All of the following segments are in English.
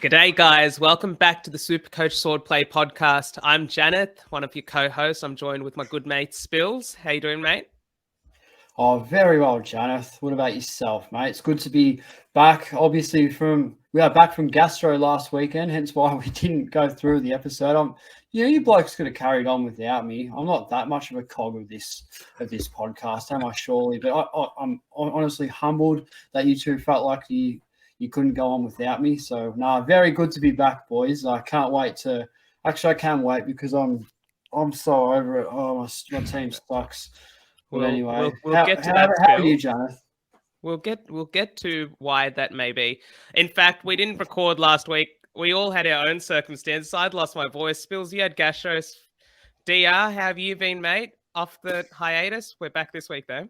G'day, guys. Welcome back to the SuperCoach Swordplay podcast. I'm Janath, one of your co-hosts. I'm joined with my good mate, Spills. How you doing, mate? Oh, very well, Janath. What about yourself, mate? It's good to be back. Obviously, we are back from Gastro last weekend, hence why we didn't go through the episode. You blokes could have carried on without me. I'm not that much of a cog of this podcast, am I? Surely, but I'm honestly humbled that you two felt like you couldn't go on without me. So, very good to be back, boys. I can't wait to. Actually, I can wait because I'm so over it. Oh, my team sucks. But anyway, we'll get to that. How are you, Janath? We'll get to why that may be. In fact, we didn't record last week. We all had our own circumstances. I'd lost my voice. Spills, you had gastros. DR, how have you been, mate? Off the hiatus? We're back this week, though.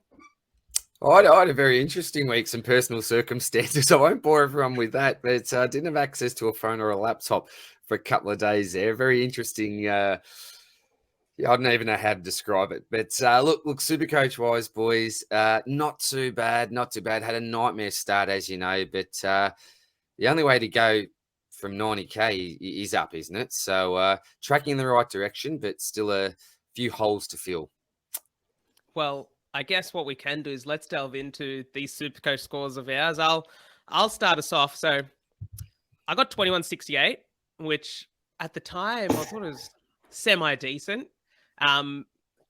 I had a very interesting week, some personal circumstances. I won't bore everyone with that, but I didn't have access to a phone or a laptop for a couple of days there. Very interesting. I don't even know how to describe it. But look, SuperCoach-wise, boys, not too bad. Had a nightmare start, as you know, but the only way to go from 90K is up, isn't it? So tracking in the right direction, but still a few holes to fill. Well, I guess what we can do is let's delve into these SuperCoach scores of ours. I'll start us off. So I got 2168, which at the time I thought it was semi-decent.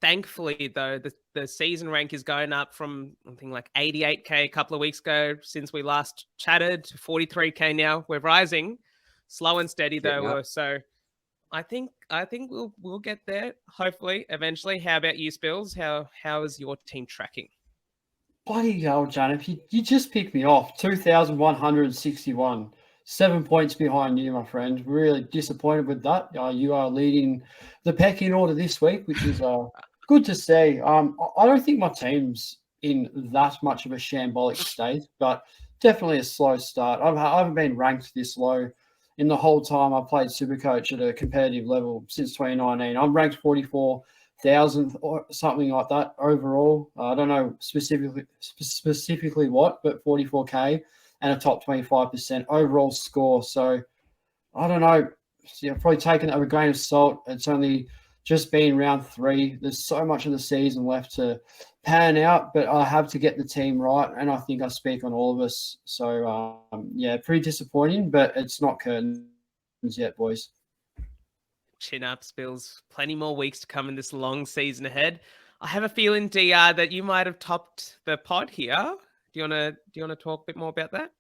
Thankfully, though, the season rank is going up from something like 88K a couple of weeks ago since we last chatted to 43K now. We're rising, slow and steady though. So I think we'll get there hopefully eventually. How about you, Spills? How is your team tracking? Bloody hell, Janet! You just picked me off. 2,161. 7 points behind you, my friend. Really disappointed with that. You are leading the pecking order this week, which is good to see. I don't think my team's in that much of a shambolic state, but definitely a slow start. I haven't been ranked this low in the whole time I played SuperCoach at a competitive level since 2019. I'm ranked 44,000th or something like that overall. I don't know specifically what, but 44K. And a top 25% overall score. So I don't know. I've probably taken it with a grain of salt. It's only just been round 3. There's so much of the season left to pan out, but I have to get the team right. And I think I speak on all of us. So, pretty disappointing, but it's not curtains yet, boys. Chin up, Spills. Plenty more weeks to come in this long season ahead. I have a feeling, DR, that you might have topped the pod here. Do you want to talk a bit more about that?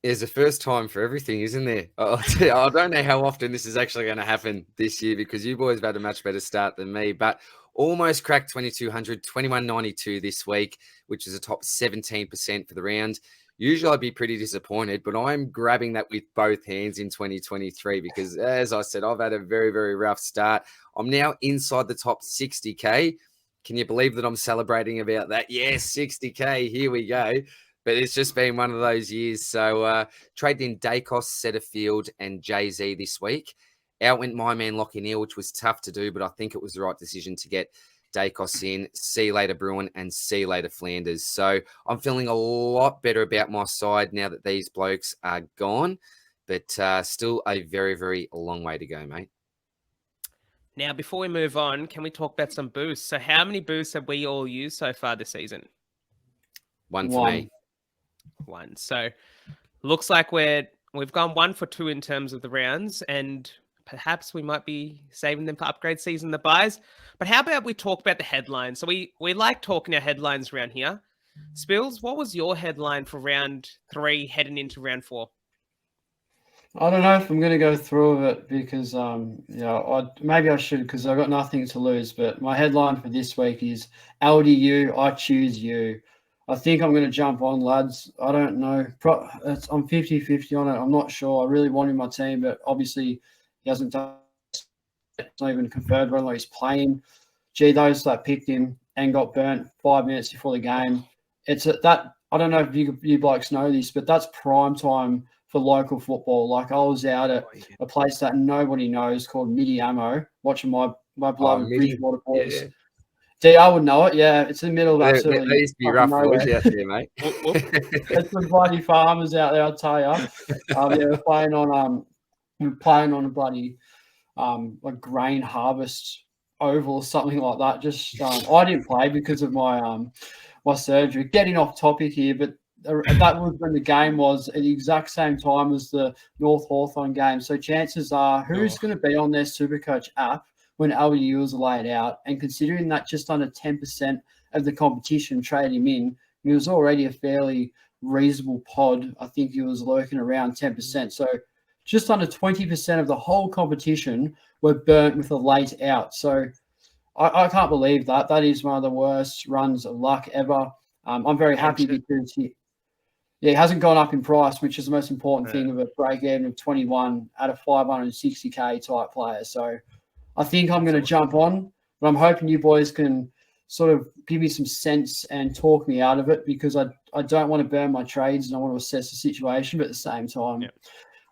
There's a first time for everything, isn't there? I don't know how often this is actually going to happen this year because you boys have had a much better start than me, but almost cracked 2,200, 2192 this week, which is a top 17% for the round. Usually I'd be pretty disappointed, but I'm grabbing that with both hands in 2023 because, as I said, I've had a very, very rough start. I'm now inside the top 60K. Can you believe that I'm celebrating about that? Yes, 60K. Here we go. But it's just been one of those years. So traded in Dacos, Setterfield, and Jay-Z this week. Out went my man Lockie Neal, which was tough to do, but I think it was the right decision to get Dacos in. See you later, Bruin, and see you later, Flanders. So I'm feeling a lot better about my side now that these blokes are gone. But still a very, very long way to go, mate. Now, before we move on, can we talk about some boosts? So how many boosts have we all used so far this season? One for me. One. So looks like we've gone 1 for 2 in terms of the rounds, and perhaps we might be saving them for upgrade season, the buys. But how about we talk about the headlines? So we like talking our headlines around here. Spills, what was your headline for round 3 heading into round 4? I don't know if I'm going to go through it because, maybe I should because I've got nothing to lose. But my headline for this week is LDU, I choose you. I think I'm going to jump on, lads. I don't know. I'm 50-50 on it. I'm not sure. I really want him in my team, but obviously he hasn't done it. It's not even confirmed whether he's playing. Those that picked him and got burnt 5 minutes before the game. It's that. I don't know if you blokes know this, but that's prime time for local football. Like I was out at a place that nobody knows called Midi Ammo, watching my beloved Bridgewater boys DR would know it. Yeah, it's in the middle of There absolutely. used to be rough boys out there, mate. There's some bloody farmers out there, I'll tell you. Yeah, we're playing on a bloody like grain harvest oval or something like that. Just I didn't play because of my my surgery. Getting off topic here, but that was when the game was at the exact same time as the North Hawthorn game. So chances are, who's going to be on their SuperCoach app when LDU was laid out? And considering that just under 10% of the competition traded him in, he was already a fairly reasonable pod. I think he was lurking around 10%. So just under 20% of the whole competition were burnt with a late out. So I can't believe that. That is one of the worst runs of luck ever. I'm very happy because he hasn't gone up in price, which is the most important thing of a break even of 21 at a 560K type player. So I think I'm going to jump on, but I'm hoping you boys can sort of give me some sense and talk me out of it, because I don't want to burn my trades and I want to assess the situation, but at the same time,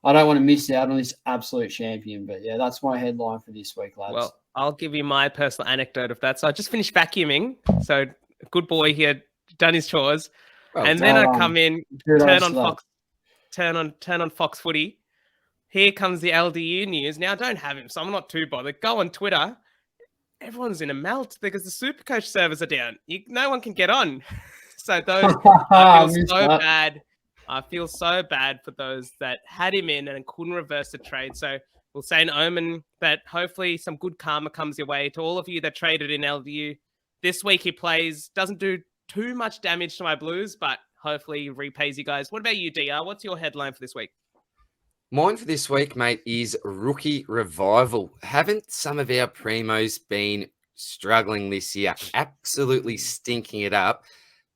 I don't want to miss out on this absolute champion. But yeah, that's my headline for this week, lads. Well, I'll give you my personal anecdote of that. So I just finished vacuuming. So a good boy here, done his chores. And then I come in, turn on Fox Footy. Here comes the LDU news. Now I don't have him, so I'm not too bothered. Go on Twitter. Everyone's in a melt because the SuperCoach servers are down. No one can get on. So those I feel so bad. I feel so bad for those that had him in and couldn't reverse the trade. So we'll say an omen that hopefully some good karma comes your way to all of you that traded in LDU. This week he plays, doesn't do too much damage to my Blues, but hopefully repays you guys. What about you, DR? What's your headline for this week? Mine for this week, mate, is rookie revival. Haven't some of our primos been struggling this year? Absolutely stinking it up.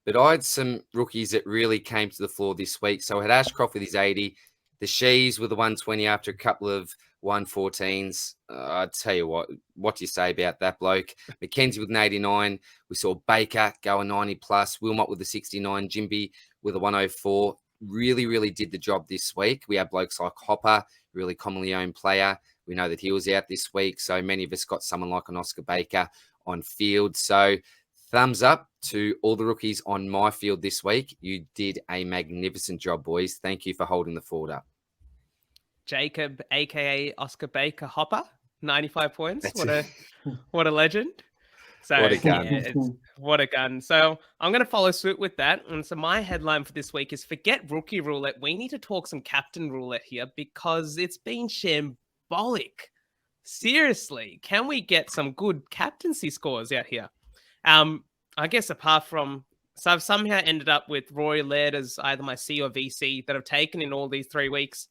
But I had some rookies that really came to the floor this week. So I had Ashcroft with his 80, the Shees with the 120 after a couple of 114s. I'd tell you what do you say about that bloke? McKenzie with an 89. We saw Baker go a 90 plus. Wilmot with a 69. Jimby with a 104. Really, really did the job this week. We had blokes like Hopper, really commonly owned player. We know that he was out this week. So many of us got someone like an Oscar Baker on field. So thumbs up to all the rookies on my field this week. You did a magnificent job, boys. Thank you for holding the fort up. Jacob, aka Oscar Baker Hopper, 95 points. What a legend. So what a gun. Yeah, what a gun. So I'm going to follow suit with that. And so my headline for this week is forget rookie roulette. We need to talk some captain roulette here because it's been shambolic. Seriously, can we get some good captaincy scores out here? I guess apart from, so I've somehow ended up with Roy Laird as either my C or VC that I've taken in all these 3 weeks.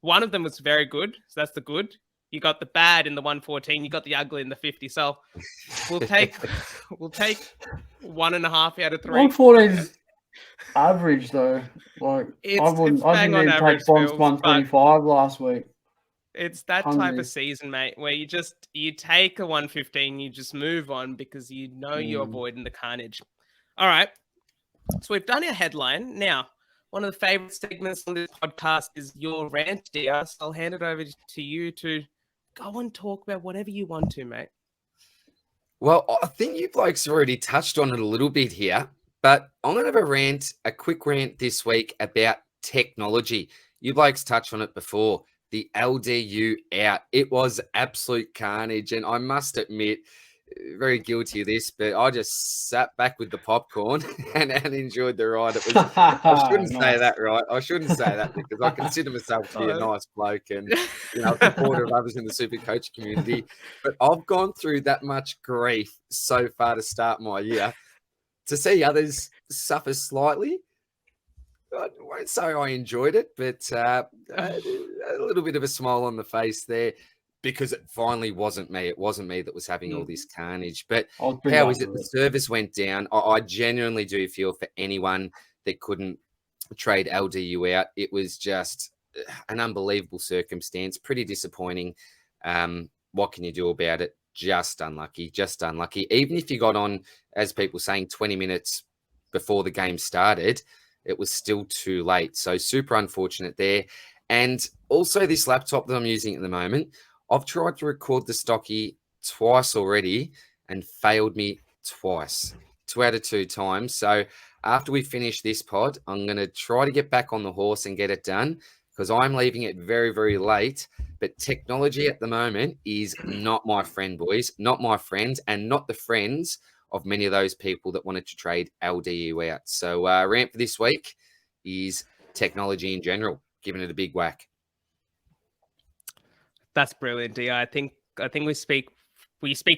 One of them was very good. So that's the good. You got the bad in the 114. You got the ugly in the 50. So we'll take 1.5 out of 3. 114 average though. Like I didn't even take Bonds 125 last week. It's that type of season, mate, where you take a 115, you just move on because you know you're avoiding the carnage. All right. So we've done our headline. Now, one of the favorite segments on this podcast is your rant, DR. So I'll hand it over to you to go and talk about whatever you want to, mate. Well, I think you blokes already touched on it a little bit here, but I'm going to have a quick rant this week about technology. You blokes touched on it before. The LDU out. It was absolute carnage. And I must admit, very guilty of this, but I just sat back with the popcorn and enjoyed the ride. It was, I shouldn't say that, right? I shouldn't say that because I consider myself to be a nice bloke and a supporter of others in the SuperCoach community. But I've gone through that much grief so far to start my year. To see others suffer slightly, I won't say I enjoyed it, but a little bit of a smile on the face there because it finally wasn't me. It wasn't me that was having all this carnage. But how is it? The service went down. I genuinely do feel for anyone that couldn't trade LDU out. It was just an unbelievable circumstance. Pretty disappointing. What can you do about it? Just unlucky. Just unlucky. Even if you got on, as people saying, 20 minutes before the game started, it was still too late. So super unfortunate there. And also this laptop that I'm using at the moment, I've tried to record the Stocky twice already and failed me twice, 2 out of 2 times. So after we finish this pod, I'm going to try to get back on the horse and get it done because I'm leaving it very, very late. But technology at the moment is not my friend, boys, not my friends, and not the friends of many of those people that wanted to trade LDU out. So rant for this week is technology in general, giving it a big whack. That's brilliant, DR. I think we speak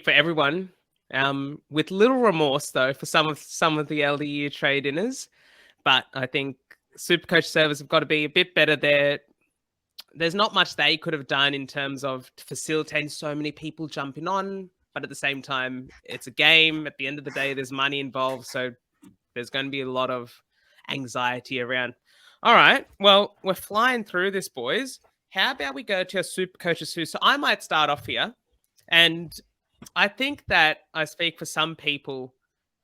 for everyone. With little remorse though for some of the LDU trade inners, but I think SuperCoach servers have got to be a bit better there. There's not much they could have done in terms of facilitating so many people jumping on, but at the same time, it's a game. At the end of the day, there's money involved, so there's going to be a lot of anxiety around. All right, well, we're flying through this, boys. How about we go to our SuperCoaches who? So I might start off here, and I think that I speak for some people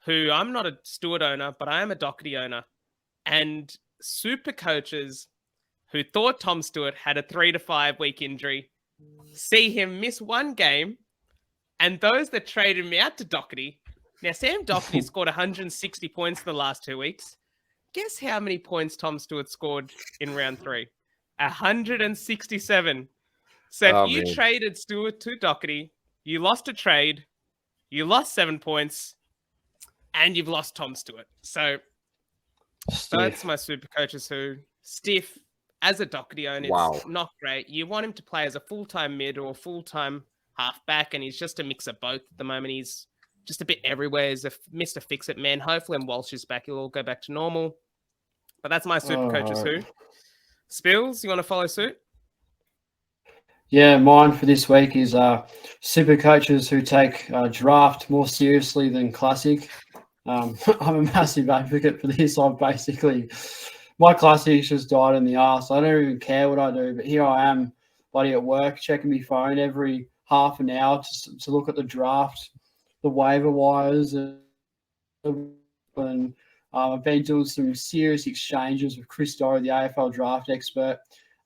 who I'm not a Stewart owner, but I am a Doherty owner, and SuperCoaches who thought Tom Stewart had a 3 to 5 week injury, see him miss one game, and those that traded me out to Doherty. Now, Sam Doherty scored 160 points in the last 2 weeks. Guess how many points Tom Stewart scored in round 3? 167. So if you traded Stewart to Doherty, you lost a trade, you lost 7 points, and you've lost Tom Stewart. So that's my SuperCoaches who. Stiff. As a Doherty owner, it's not great. You want him to play as a full-time mid or a full-time half-back, and he's just a mix of both at the moment. He's just a bit everywhere. He's Mr. Fix-It man. Hopefully when Walsh is back, he'll all go back to normal. But that's my SuperCoaches who. Spills, you want to follow suit? Yeah, mine for this week is SuperCoaches who take draft more seriously than Classic. I'm a massive advocate for this. My Classic just died in the arse. I don't even care what I do, but here I am, buddy, at work, checking my phone every half an hour to look at the draft, the waiver wires, and I've been doing some serious exchanges with Chris Dorey, the AFL draft expert.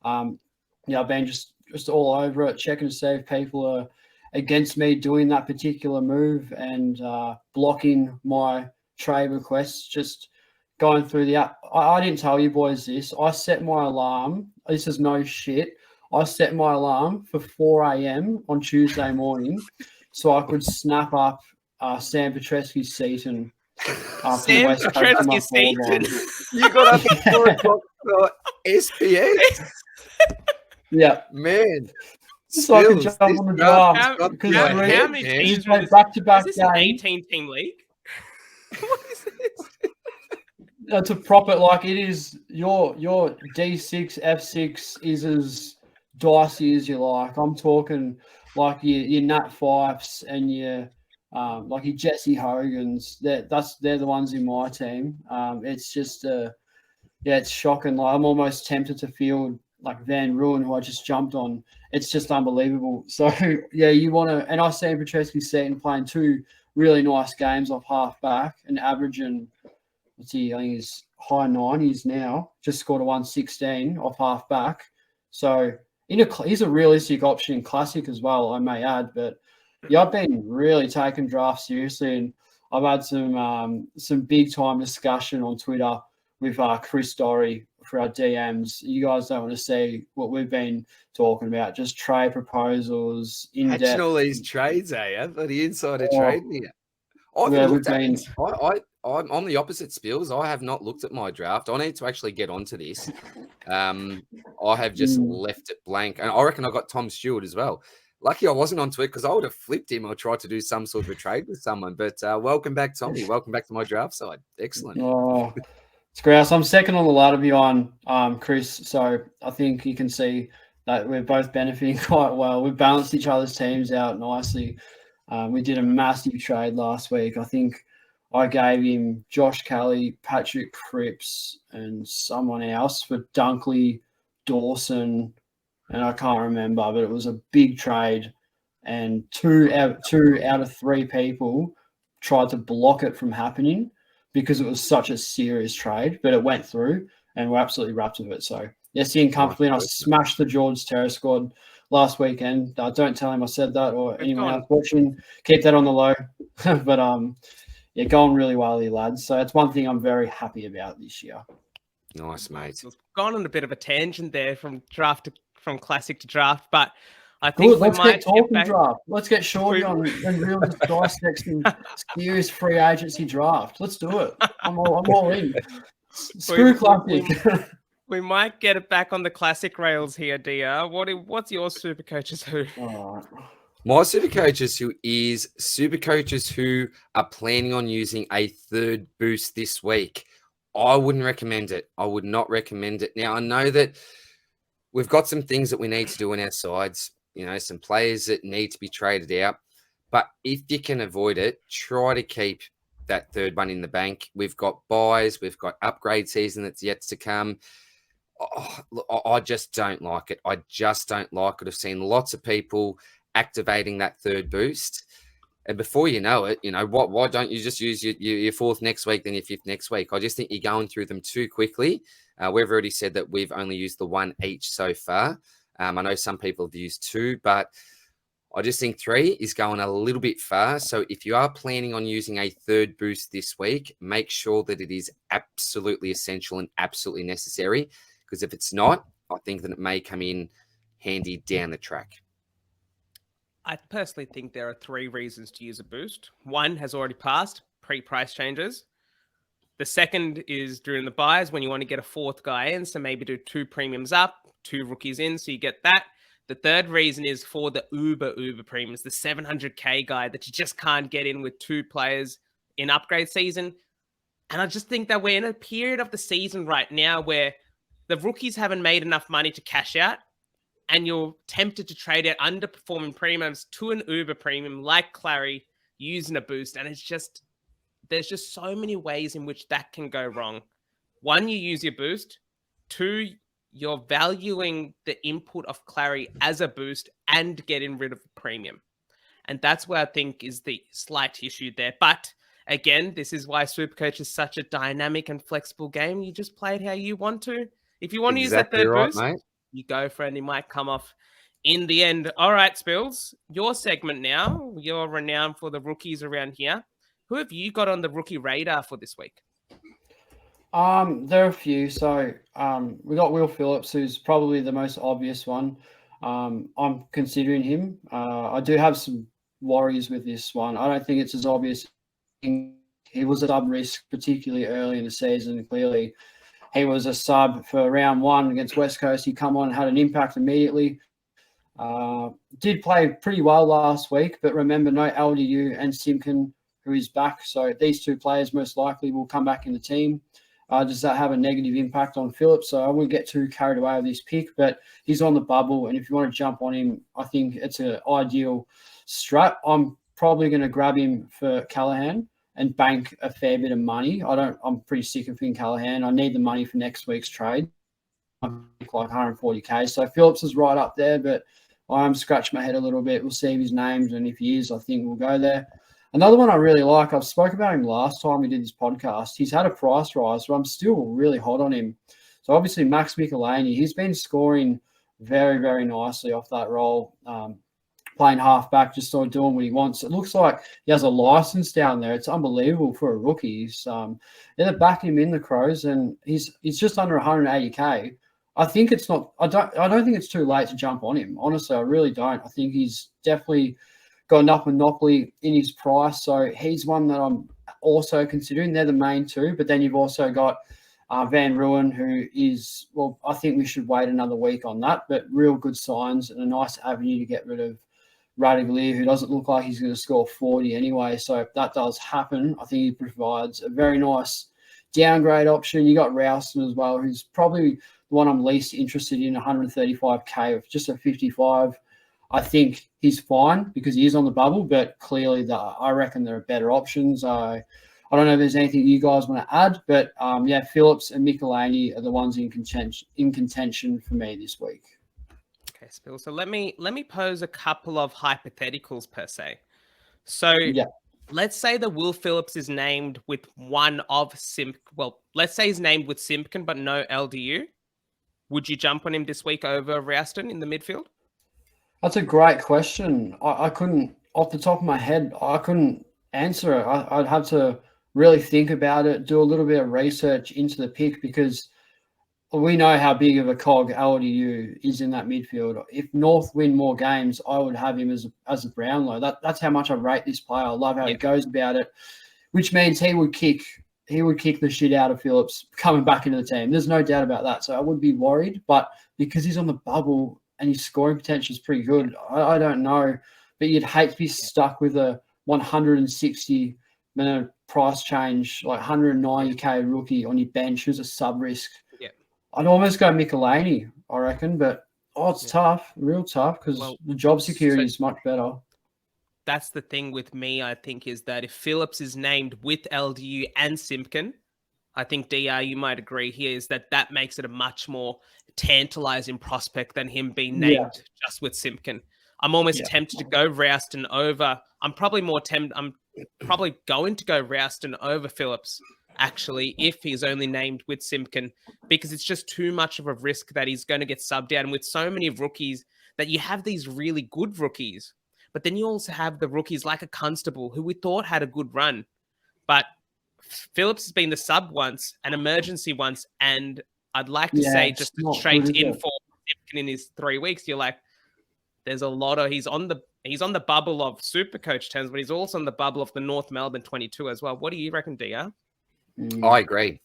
I've been just all over it, checking to see if people are against me doing that particular move and blocking my trade requests. Just going through the app. I didn't tell you boys this. I set my alarm. This is no shit. I set my alarm for 4 a.m. on Tuesday morning so I could snap up Sam Petrescu-Seaton. Sam Petrescu-Seaton. You got up at 4 o'clock for SPS? Yeah. Man. So I could jump on the draft. How many teams back-to-back games? Is this an 18-team league? What is this? To prop it like it is, your D6, F6 is as dicey as you like. I'm talking like your Nat Fifes and your like your Jesse Hogans. They're the ones in my team. It's just it's shocking. Like I'm almost tempted to field like Van Ruin, who I just jumped on. It's just unbelievable. So yeah, you want to, and I see Petrescu-Seaton playing 2 really nice games off half back and averaging. I think he's high 90s now. Just scored a 116 off half back. So he's a realistic option in Classic as well, I may add. But yeah, I've been really taking drafts seriously, and I've had some big time discussion on Twitter with Chris Dorey for our DMs. You guys don't want to see what we've been talking about. Just trade proposals, in-depth. Catching all these trades, eh? For the insider trade here. I'm the opposite, Spills. I have not looked at my draft. I need to actually get onto this. I have just left it blank. And I reckon I got Tom Stewart as well. Lucky I wasn't on Twitter because I would have flipped him or tried to do some sort of a trade with someone. But welcome back, Tommy. Welcome back to my draft side. Excellent. Oh, it's great. So I'm second on the ladder behind Chris. So I think you can see that we're both benefiting quite well. We've balanced each other's teams out nicely. We did a massive trade last week. I think I gave him Josh Kelly, Patrick Cripps, and someone else for Dunkley, Dawson, and I can't remember, but it was a big trade. And two out of 3 people tried to block it from happening because it was such a serious trade, but it went through and we're absolutely wrapped with it. So, yes, sitting comfortably, and I smashed the George Terror squad last weekend. Don't tell him I said that or anyone else watching. Keep that on the low. But going really well here, lads. So it's one thing I'm very happy about this year. Nice, mate. We've gone on a bit of a tangent there from classic to draft, but I think Good. Let's get talking back. draft. Let's get Shorty on and real just dissect some serious free agency draft. Let's do it. I'm all in. Screw classic. We might get it back on the classic rails here, DR. What's your super coaches who? All right. My super coaches who are planning on using a third boost this week. I wouldn't recommend it. I would not recommend it. Now, I know that we've got some things that we need to do on our sides, some players that need to be traded out. But if you can avoid it, try to keep that third one in the bank. We've got buys. We've got upgrade season that's yet to come. I just don't like it. I've seen lots of people activating that third boost. And before you know it, why don't you just use your fourth next week, then your fifth next week? I just think you're going through them too quickly. We've already said that we've only used the one each so far. I know some people have used two, but I just think 3 is going a little bit far. So if you are planning on using a third boost this week, make sure that it is absolutely essential and absolutely necessary. Because if it's not, I think that it may come in handy down the track. I personally think there are 3 reasons to use a boost. 1 has already passed, pre-price changes. The second is during the buys when you want to get a 4th guy in. So maybe do 2 premiums up, 2 rookies in. So you get that. The third reason is for the uber premiums, the 700K guy that you just can't get in with 2 players in upgrade season. And I just think that we're in a period of the season right now where the rookies haven't made enough money to cash out. And you're tempted to trade out underperforming premiums to an uber premium like Clary using a boost. And there's just so many ways in which that can go wrong. 1, you use your boost. 2, you're valuing the input of Clary as a boost and getting rid of the premium. And that's where I think is the slight issue there. But again, this is why SuperCoach is such a dynamic and flexible game. You just play it how you want to. If you want to use that third boost, mate. You go for it and it might come off in the end. All right, Spills, your segment now. You're renowned for the rookies around here. Who have you got on the rookie radar for this week? There are a few. So we got Will Phillips, who's probably the most obvious one. I'm considering him. I do have some worries with this one. I don't think it's as obvious. He was a sub risk, particularly early in the season. Clearly, he was a sub for round 1 against West Coast. He come on and had an impact immediately. Did play pretty well last week, but remember, no LDU and Simpkin, who is back. So these 2 players most likely will come back in the team. Does that have a negative impact on Phillips? So I wouldn't get too carried away with this pick, but he's on the bubble. And if you want to jump on him, I think it's an ideal strat. I'm probably going to grab him for Callahan and bank a fair bit of money. I'm pretty sick of Finn Callahan. I need the money for next week's trade. I'm like 140K. So Phillips is right up there, but I'm scratching my head a little bit. We'll see if he's named, and if he is, I think we'll go there. Another one I really like, I've spoke about him last time we did this podcast. He's had a price rise, but I'm still really hot on him. So obviously Max Michelini, he's been scoring very, very nicely off that role. Playing halfback, just sort of doing what he wants. It looks like he has a license down there. It's unbelievable for a rookie. They're backing him in, the Crows, and he's just under 180K. I think it's not. I don't think it's too late to jump on him. Honestly, I really don't. I think he's definitely got enough monopoly in his price. So he's one that I'm also considering. They're the main 2, but then you've also got Van Ruin, who is, well, I think we should wait another week on that, but real good signs and a nice avenue to get rid of Radaglia, who doesn't look like he's going to score 40 anyway. So if that does happen, I think he provides a very nice downgrade option. You got Rowston as well, who's probably the one I'm least interested in, 135K of just a 55. I think he's fine because he is on the bubble, but clearly I reckon there are better options. I don't know if there's anything you guys want to add, but Phillips and Michelini are the ones in contention for me this week. Okay, Spill. So let me pose a couple of hypotheticals per se. So let's say that Will Phillips is named with one of let's say he's named with Simpkin but no LDU. Would you jump on him this week over Rowston in the midfield? That's a great question. I couldn't, off the top of my head, I couldn't answer it. I'd have to really think about it, do a little bit of research into the pick, because we know how big of a cog LDU is in that midfield. If North win more games, I would have him as a Brownlow. That's how much I rate this player. I love how he goes about it, which means he would kick the shit out of Phillips coming back into the team. There's no doubt about that. So I would be worried, but because he's on the bubble and his scoring potential is pretty good, I don't know. But you'd hate to be stuck with a 160 minute price change, like 190k rookie on your bench who's a sub risk. Yeah. I'd almost go Michelini, I reckon, but it's tough, real tough, because the job security is much better. That's the thing with me, I think, is that if Phillips is named with LDU and Simpkin, I think, DR, you might agree here, is that makes it a much more tantalizing prospect than him being named just with Simpkin. I'm almost tempted to go Rouston over. I'm probably going to go Rouston over Phillips, actually, if he's only named with Simpkin, because it's just too much of a risk that he's going to get subbed out. And with so many rookies, that you have these really good rookies, but then you also have the rookies like a Constable, who we thought had a good run. But Phillips has been the sub once, an emergency once, and I'd like to say just straight in for Simpkin in his 3 weeks. You're like, there's a lot of he's on the bubble of SuperCoach 10s, but he's also on the bubble of the North Melbourne 22 as well. What do you reckon, DR? I agree.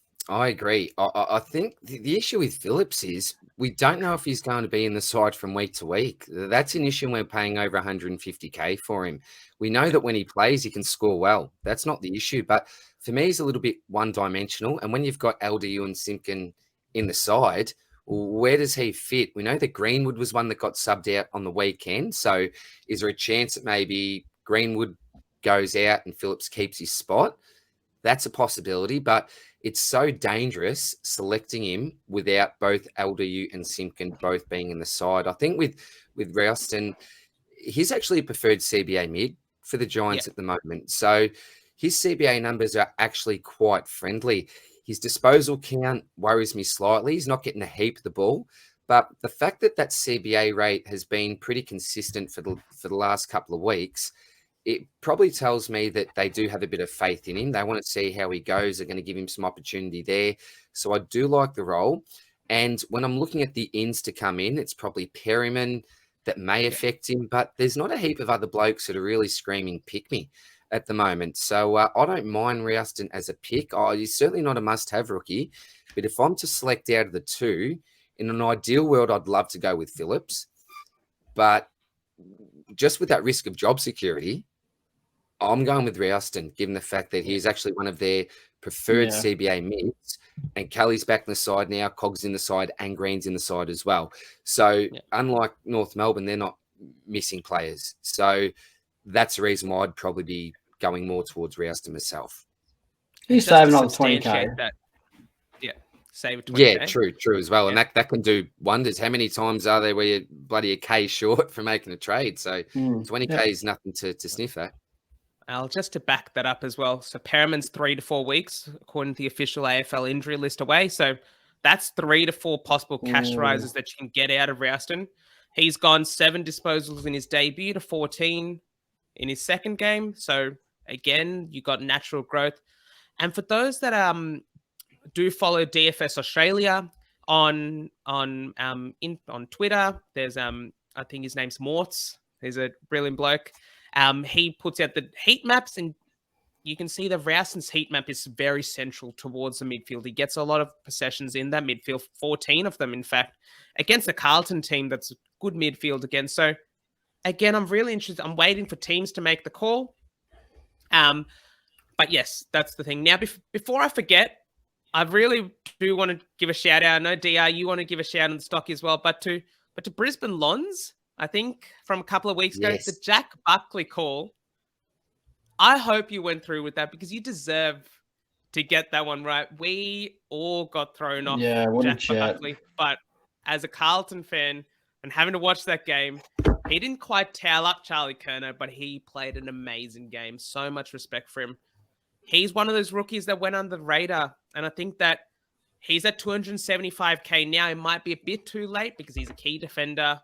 I think the issue with Phillips is we don't know if he's going to be in the side from week to week. That's an issue when we're paying over 150k for him. We know that when he plays, he can score well. That's not the issue. But for me, he's a little bit one-dimensional. And when you've got LDU and Simpkin in the side, where does he fit? We know that Greenwood was one that got subbed out on the weekend. So is there a chance that maybe Greenwood goes out and Phillips keeps his spot? That's a possibility, but it's so dangerous selecting him without both LDU and Simpkin both being in the side. I think with Rouston, he's actually a preferred CBA mid for the Giants at the moment. So his CBA numbers are actually quite friendly. His disposal count worries me slightly. He's not getting a heap of the ball, but the fact that CBA rate has been pretty consistent for the last couple of weeks, it probably tells me that they do have a bit of faith in him. They want to see how he goes. They're going to give him some opportunity there. So I do like the role. And when I'm looking at the ins to come in, it's probably Perryman that may affect him, but there's not a heap of other blokes that are really screaming pick me at the moment. So I don't mind Rouston as a pick. He's certainly not a must-have rookie, but if I'm to select out of the two, in an ideal world, I'd love to go with Phillips. But just with that risk of job security, I'm going with Rouston, given the fact that he's actually one of their preferred CBA mids, and Kelly's back in the side now, Cogs in the side, and Green's in the side as well. So unlike North Melbourne, they're not missing players. So that's the reason why I'd probably be going more towards Rouston myself. He's saving on 20k. Save a 20k. Yeah, true as well. And that can do wonders. How many times are there where you're bloody a K short for making a trade? So 20k is nothing to sniff at. Just to back that up as well. So Perriman's 3 to 4 weeks, according to the official AFL injury list away. So that's 3 to 4 possible cash rises that you can get out of Rouston. He's gone 7 disposals in his debut to 14 in his second game. So again, you got natural growth. And for those that do follow DFS Australia on Twitter, there's I think his name's Mortz. He's a brilliant bloke. He puts out the heat maps, and you can see the Rouston's heat map is very central towards the midfield. He gets a lot of possessions in that midfield, 14 of them, in fact, against the Carlton team that's a good midfield again. So, again, I'm really interested. I'm waiting for teams to make the call. But yes, that's the thing. Now, before I forget, I really do want to give a shout out. I know, DR, you want to give a shout out on Stocky as well, but to Brisbane Lons, I think from a couple of weeks ago, the Jack Buckley call. I hope you went through with that because you deserve to get that one right. We all got thrown off Jack Buckley, but as a Carlton fan and having to watch that game, he didn't quite towel up Charlie Kerner, but he played an amazing game. So much respect for him. He's one of those rookies that went under the radar, and I think that he's at 275k now. It might be a bit too late because he's a key defender.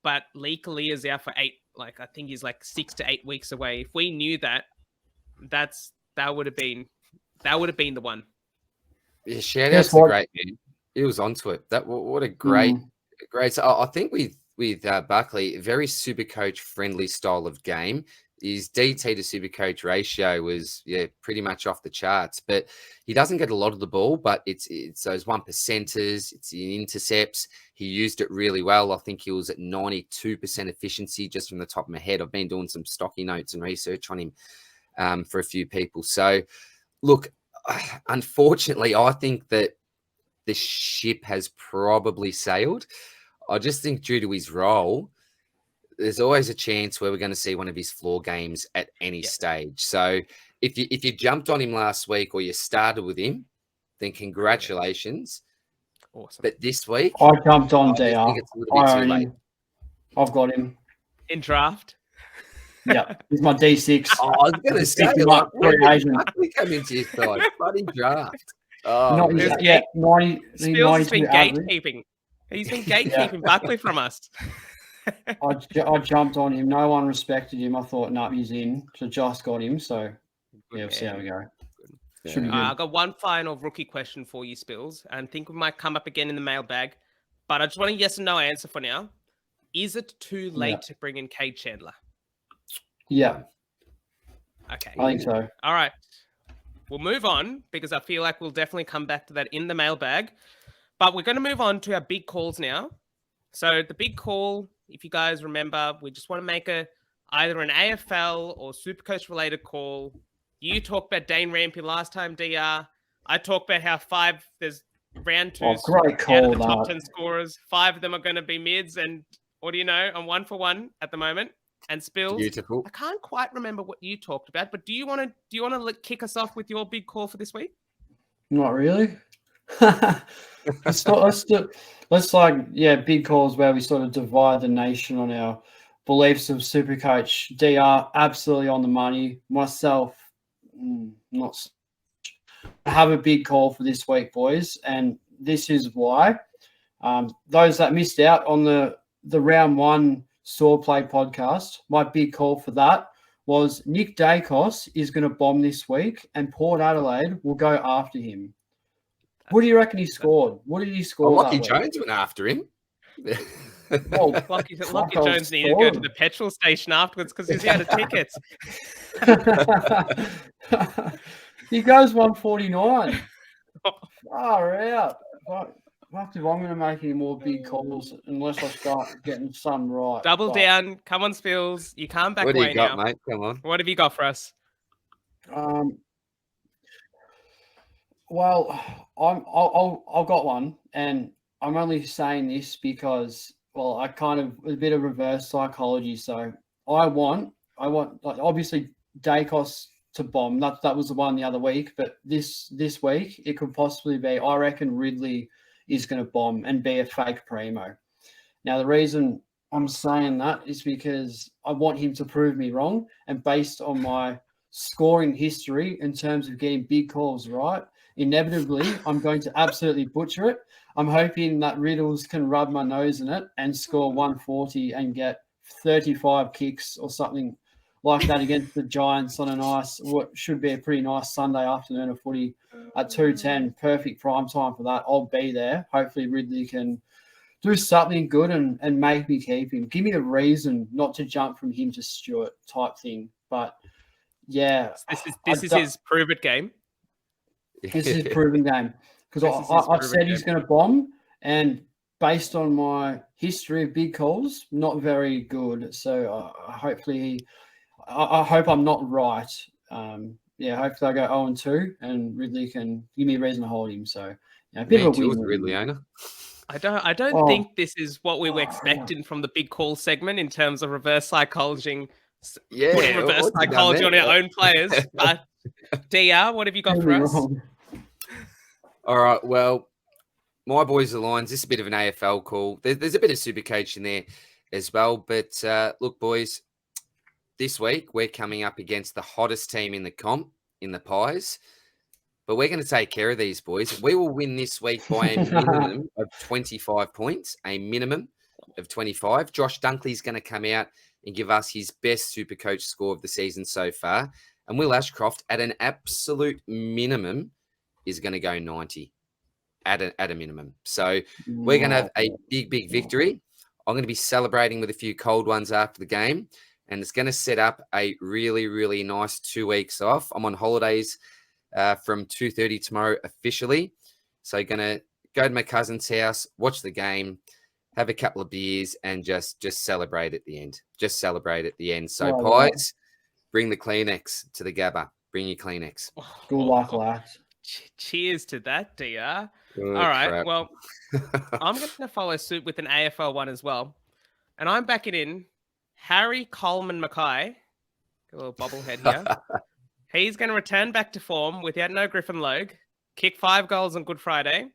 But Lee Kalia is out for 8. I think he's 6 to 8 weeks away. If we knew that, that would have been the one. Yeah, shout out Guess to the what? great man. He was onto it. What a great. So I think with Buckley, very super coach friendly style of game. His DT to super coach ratio was pretty much off the charts, but he doesn't get a lot of the ball. But it's those 1%ers, it's the intercepts. He used it really well. I think he was at 92% efficiency just from the top of my head. I've been doing some Stocky notes and research on him for a few people. So look, unfortunately, I think that the ship has probably sailed. I just think due to his role, there's always a chance where we're going to see one of his floor games at any stage. So if you jumped on him last week or you started with him, then congratulations. Awesome. But this week, I jumped on I DR. think it's a little bit I too own late. him. I've got him. In draft. Yeah, he's my D6. Oh, I was going to say, Pick him like, up, where free did agent. Buckley come into your side? Bloody draft. Oh, Not There's yet. Yeah, 90, Spills has 92 been average. gatekeeping. He's been gatekeeping Buckley from us. I jumped on him. No one respected him. I thought, no, he's in. So Josh got him. So we'll see how we go. Should be good. I've got one final rookie question for you, Spills, and I think we might come up again in the mailbag. But I just want a yes or no answer for now. Is it too late to bring in Cade Chandler? Yeah, Okay. I think so. All right. We'll move on because I feel like we'll definitely come back to that in the mailbag. But we're going to move on to our big calls now. So the big call, if you guys remember, we just want to make either an AFL or Supercoach related call. You talked about Dane Rampy last time, DR. I talked about how there's round 2 great call, out of the top that. 10 scorers. 5 of them are going to be mids. And what do you know? I'm 1 for 1 at the moment. And Spills, beautiful. I can't quite remember what you talked about, but do you want to kick us off with your big call for this week? Not really. let's big calls where we sort of divide the nation on our beliefs of Supercoach. DR absolutely on the money. Myself, not. So I have a big call for this week, boys, and this is why. Those that missed out on the round 1 Swordplay podcast, my big call for that was Nick Dacos is going to bomb this week, and Port Adelaide will go after him. What do you reckon he scored? What did he score? Lockie Jones went after him. Oh, Lockie Jones needed to go to the petrol station afterwards because he's out of tickets. He goes 149. Far out. If I'm going to make any more big calls unless I start getting some right. Double down. Come on, Spills. You can't back What do away you got, now. mate? Come on. What have you got for us? Well, I've got one, and I'm only saying this because, well, I kind of a bit of reverse psychology. So I want like, obviously Dacos to bomb. That was the one the other week, but this week it could possibly be. I reckon Ridley is going to bomb and be a fake primo. Now the reason I'm saying that is because I want him to prove me wrong, and based on my scoring history in terms of getting big calls right, inevitably I'm going to absolutely butcher it. I'm hoping that Riddles can rub my nose in it and score 140 and get 35 kicks or something like that against the Giants on what should be a pretty nice Sunday afternoon of footy at 2:10. Perfect prime time for that. I'll be there. Hopefully Ridley can do something good and make me keep him. Give me a reason not to jump from him to Stewart type thing. But yeah, this is his prove it game. This is his proven game because I've said he's going to bomb, and based on my history of big calls, not very good. So hopefully, I hope I'm not right. Hopefully I go 0-2, and Ridley can give me a reason to hold him. So a bit of a win. Ridley owner. I don't think this is what we were expecting from the big call segment in terms of reverse psychology. Putting reverse psychology on our own players. But DR, what have you got for us? All right. Well, my boys are Lions. This is a bit of an AFL call. There's a bit of Supercoach in there as well. But look, boys, this week we're coming up against the hottest team in the comp, in the Pies. But we're going to take care of these boys. We will win this week by a minimum of 25 points, a minimum of 25. Josh Dunkley's going to come out and give us his best Supercoach score of the season so far, And Will Ashcroft, at an absolute minimum, is going to go 90 at a minimum. So we're going to have a big victory. I'm going to be celebrating with a few cold ones after the game, and it's going to set up a really nice 2 weeks off. I'm on holidays from 2:30 tomorrow officially. So going to go to my cousin's house, watch the game, have a couple of beers, and just celebrate at the end. Just celebrate at the end. So Pies, bring the Kleenex to the Gabba. Bring your Kleenex. Good luck, lads. Cheers to that, DR. Oh, all right. crap. Well, I'm going to follow suit with an AFL one as well. And I'm backing in Harry Coleman Mackay. A little bobblehead here. He's going to return back to form without no Griffin Logue, kick 5 goals on Good Friday,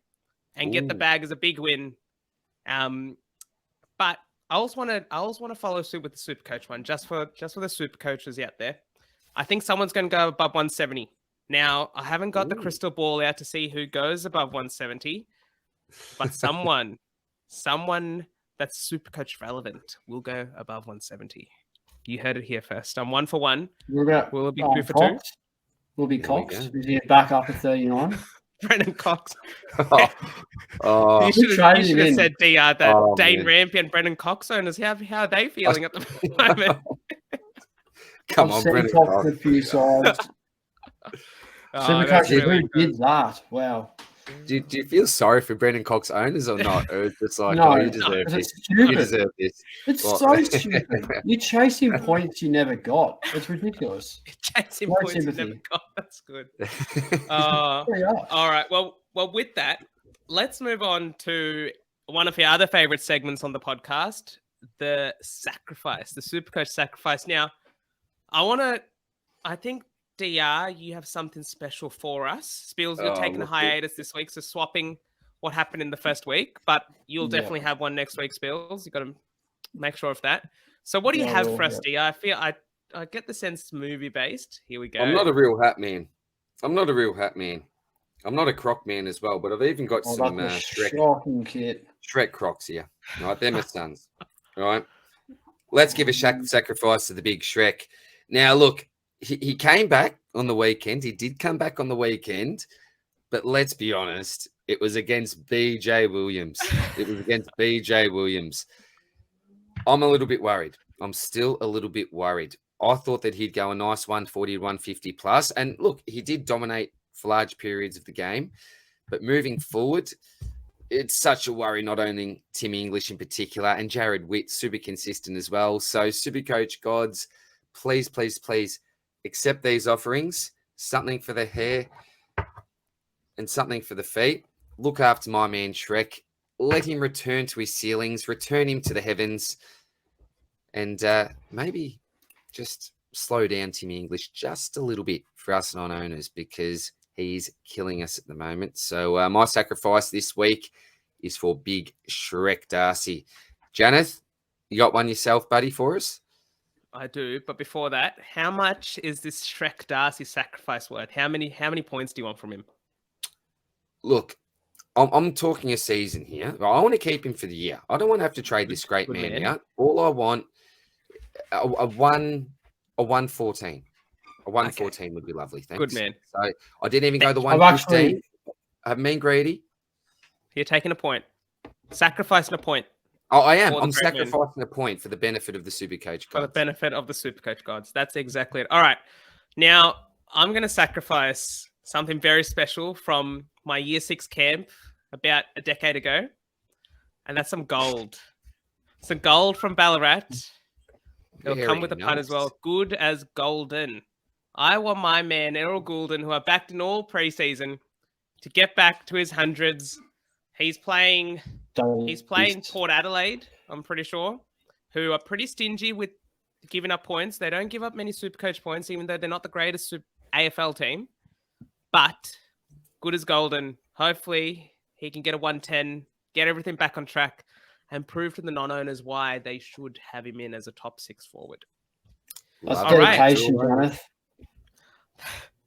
and get the bag as a big win. But I also want to follow suit with the SuperCoach one, just for the super coaches out there. I think someone's going to go above 170. Now, I haven't got the crystal ball out to see who goes above 170, but someone that's SuperCoach relevant will go above 170. You heard it here first. I'm 1 for 1. Will it be 2 for 2? Will be Cox. Is he back up at 39? Brendan Cox. Oh, you should have said DR that Dane man. Rampe and Brendan Cox owners. How are they feeling at the moment? Come on, Brendan Cox. A few sides. SuperCoach, who did that? Wow. Do you feel sorry for Brendan Cox owners or not? Or it's just like, no, you deserve this. You deserve this. It's so stupid. You're chasing points you never got. It's ridiculous. Chasing points you never got. That's good. All right. Well, with that, let's move on to one of your other favorite segments on the podcast, the sacrifice, the SuperCoach sacrifice. Now, I think, DR, you have something special for us. Spills, you're taking a hiatus this week, so swapping what happened in the first week, but you'll definitely have one next week, Spills. You've got to make sure of that. So what do you have for us, DR? I feel I get the sense it's movie-based. Here we go. I'm not a real hat man. I'm not a croc man as well, but I've even got some Shrek crocs here. All right, they're my sons. All right. Let's give a sacrifice to the big Shrek. Now, look, he came back on the weekend. He did come back on the weekend, but let's be honest, it was against BJ Williams. I'm a little bit worried. I'm still a little bit worried. I thought that he'd go a nice 140, 150 plus. And look, he did dominate for large periods of the game. But moving forward, it's such a worry, not owning Timmy English in particular, and Jared Witt, super consistent as well. So SuperCoach gods, please accept these offerings, something for the hair and something for the feet. Look after my man Shrek. Let him return to his ceilings, return him to the heavens, and maybe just slow down Timmy English just a little bit for us non-owners because he's killing us at the moment. So my sacrifice this week is for big Shrek Darcy. Janath, you got one yourself, buddy, for us? I do, but before that, how much is this Shrek Darcy sacrifice worth? How many points do you want from him? Look, I'm talking a season here. I want to keep him for the year. I don't want to have to trade this great man out. All I want, a 114. A 114 would be lovely. Thanks. Good man. So I didn't even go the 115. I've been greedy. You're taking a point. Sacrificing a point. Oh, I am. I'm sacrificing a point for the benefit of the SuperCoach gods. For the benefit of the SuperCoach gods. That's exactly it. All right. Now, I'm going to sacrifice something very special from my Year 6 camp about a decade ago, and that's some gold. Some gold from Ballarat. It'll come with a pun as well. Good as golden. I want my man, Errol Goulden, who I backed in all preseason, to get back to his hundreds. He's playing Port Adelaide, I'm pretty sure, who are pretty stingy with giving up points. They don't give up many SuperCoach points, even though they're not the greatest AFL team. But good as golden. Hopefully, he can get a 110, get everything back on track, and prove to the non-owners why they should have him in as a top 6 forward. That's dedication, Janath.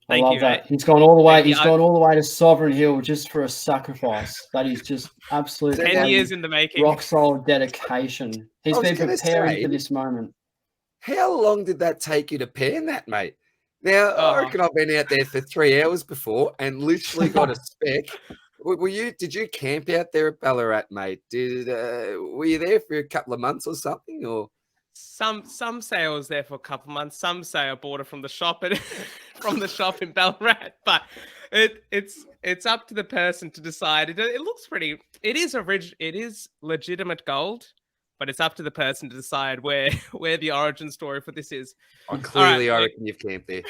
I love that. Mate. He's gone all the way. He's gone all the way to Sovereign Hill just for a sacrifice. That is just absolute 10 years in the making. Rock solid dedication. He's been preparing for this moment. How long did that take you to pen that, mate? Now, I Oh. reckon I've been out there for 3 hours before and literally got a spec. Did you camp out there at Ballarat, mate? Were you there for a couple of months or something? Or Some say I was there for a couple of months. Some say I bought it from the shop from the shop in Ballarat. But it's up to the person to decide. It looks pretty. It is legitimate gold, but it's up to the person to decide where the origin story for this is. I clearly, All I right, reckon you've camped there.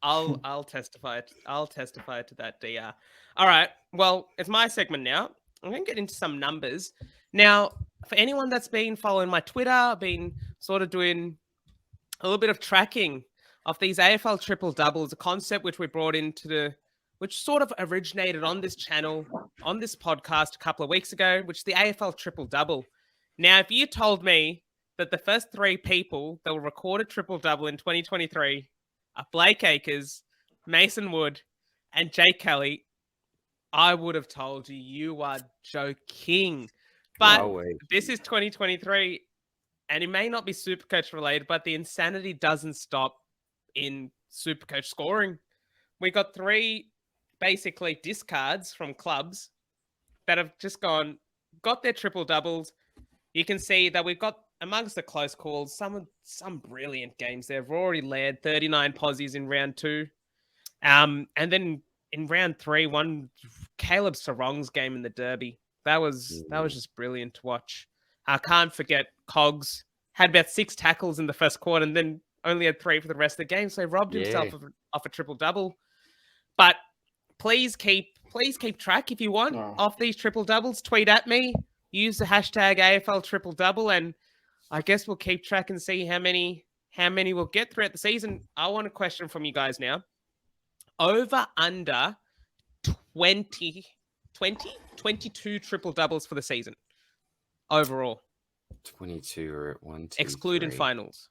I'll testify. I'll testify to that, DR. All right. Well, it's my segment now. I'm going to get into some numbers now. For anyone that's been following my Twitter, been sort of doing a little bit of tracking of these AFL triple doubles, a concept which we brought which sort of originated on this channel, on this podcast a couple of weeks ago, which is the AFL triple double. Now, if you told me that the first 3 people that will record a triple double in 2023 are Blake Acres, Mason Wood, and Jake Kelly, I would have told you are joking. But this is 2023, and it may not be SuperCoach related, but the insanity doesn't stop in SuperCoach scoring. We got 3 basically discards from clubs that have just got their triple doubles. You can see that we've got amongst the close calls some brilliant games there. Rory Laird, 39 posies in round 2. And then in round 3, one Caleb Sarong's game in the Derby. That was just brilliant to watch. I can't forget Cogs had about 6 tackles in the first quarter and then only had 3 for the rest of the game. So he robbed himself of a triple double. But please keep track if you want of these triple doubles. Tweet at me. Use the hashtag AFL triple double, and I guess we'll keep track and see how many we'll get throughout the season. I want a question from you guys now. Over under 22 triple doubles for the season overall. 22 or at 1, 2, excluding 3. finals.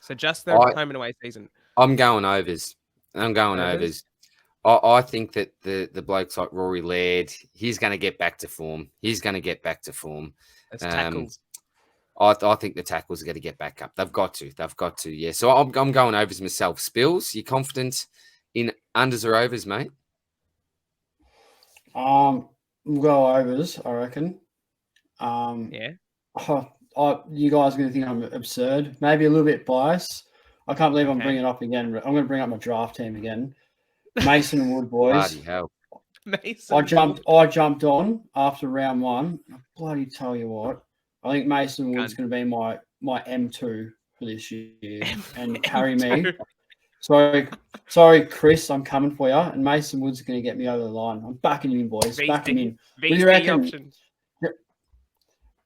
So just the home and away season. I'm going overs. Overs. I think that the blokes like Rory Laird, he's going to get back to form. As tackles. I think the tackles are going to get back up. They've got to. Yeah. So I'm going overs myself. Spills, you confident in unders or overs, mate? We'll go overs, I reckon. Yeah. You guys are going to think I'm absurd. Maybe a little bit biased. I can't believe I'm bringing it up again. I'm going to bring up my draft team again. Mason and Wood, boys. Bloody hell. I jumped on after round 1. I bloody tell you what. I think Mason Wood's going to be my M2 for this year and carry me. Sorry, Chris, I'm coming for you. And Mason Wood's going to get me over the line. I'm backing him in, boys. Backing him in. You reckon?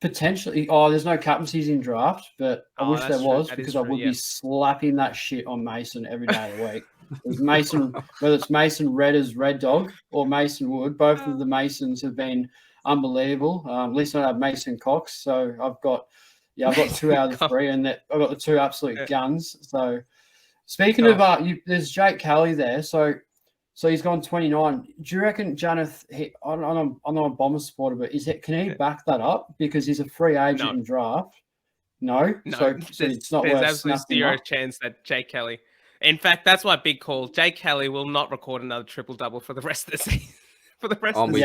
Potentially. Oh, there's no captaincies in draft, but I wish there was because I would be slapping that shit on Mason every day of the week. Mason, whether it's Mason Red as Red Dog or Mason Wood, both of the Masons have been unbelievable. At least I have Mason Cox, so I've got 2 out of the 3, and I've got the 2 absolute guns. So speaking of there's Jake Kelly there, so he's gone 29. Do you reckon Janath? I'm not a Bomber supporter, but can he back that up because he's a free agent in draft? No. So it's not there's worth absolutely zero chance that Jake Kelly. In fact, that's my big call. Jake Kelly will not record another triple double for the rest of the season. I'm with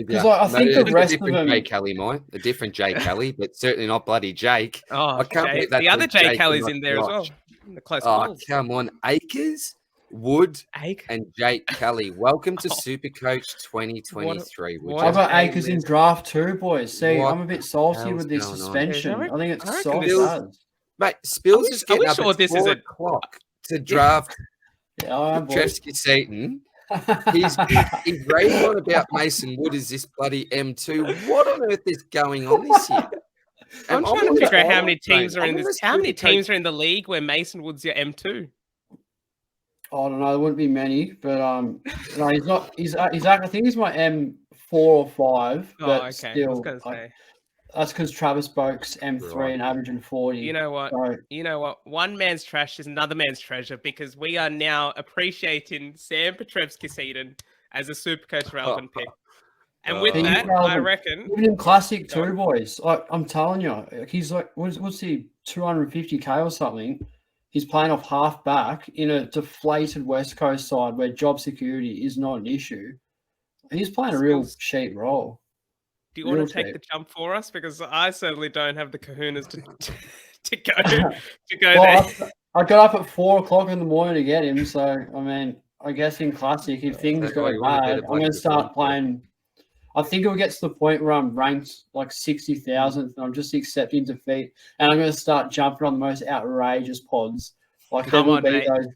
you. I think the rest of them, Jake Kelly might a different Jake Kelly, but certainly not bloody Jake. I can't believe that the other Jake Kelly's in there as well. The close calls. Come on, Acres, Wood, and Jake Kelly. Welcome to SuperCoach 2023. I've got Acres in draft too, boys. See, I'm a bit salty with this suspension. I think it's so sad. Mate, Spills is getting up at 4 o'clock to draft Trevsky Seaton. He's raving on about Mason Wood as this bloody M2. What on earth is going on this year? I'm trying to figure out how many teams are in this. How many teams are in the league where Mason Wood's your M2? I don't know. There wouldn't be many, but no, he's not. He's I think he's my M4 or 5. But still, that's because Travis Boak's M3 and averaging 40. You know what? One man's trash is another man's treasure because we are now appreciating Sam Petrevski-Seaton as a SuperCoach relevant pick. And with that, I reckon... Even in Classic too, boys. I'm telling you, he's like, what's he, 250K or something? he's playing off half back in a deflated West Coast side where job security is not an issue. He's playing a real Skills. cheap role. Do you Real want to take cheap. the jump for us? Because I certainly don't have the kahunas to go Well, there. I got up at 4 o'clock in the morning to get him. So, I mean, I guess in Classic, if things That's why go you want to bad, get it I'm like going to before. start playing. I think it'll get to the point where I'm ranked like 60,000th and I'm just accepting defeat. And I'm going to start jumping on the most outrageous pods. Like, Come there will on, be mate. those.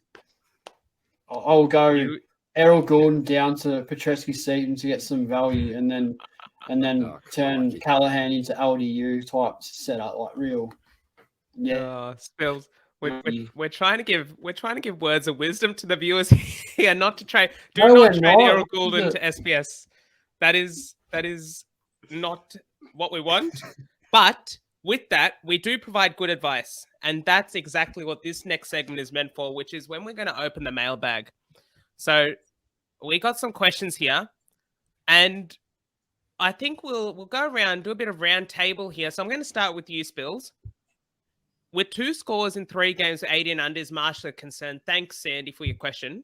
I'll go You- Errol Gordon down to Petrescu Seaton to get some value and then Oh, turn crikey. Callahan into LDU type setup, like real. Yeah. Spills. Mm. We're trying to give words of wisdom to the viewers here, not to trade. Do No, not we're trade not. Errol Goulden to SPS. That is not what we want. But with that, we do provide good advice, and that's exactly what this next segment is meant for, which is when we're going to open the mailbag. So we got some questions here, and I think we'll go around, do a bit of round table here. So I'm going to start with you, Spills. With 2 scores in 3 games for 80 and under is Marshall concerned. Thanks, Sandy, for your question.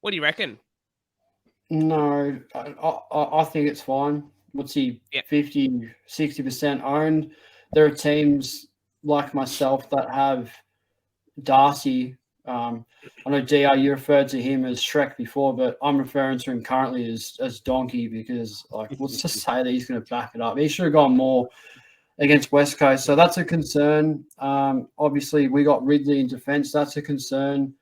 What do you reckon? No, I think it's fine. What's he, Yeah. 50, 60% owned? There are teams like myself that have Darcy. I know DR, you referred to him as Shrek before, but I'm referring to him currently as Donkey because, like, let's just say that he's going to back it up. He should have gone more against West Coast. So that's a concern. Obviously, we got Ridley in defence. That's a concern.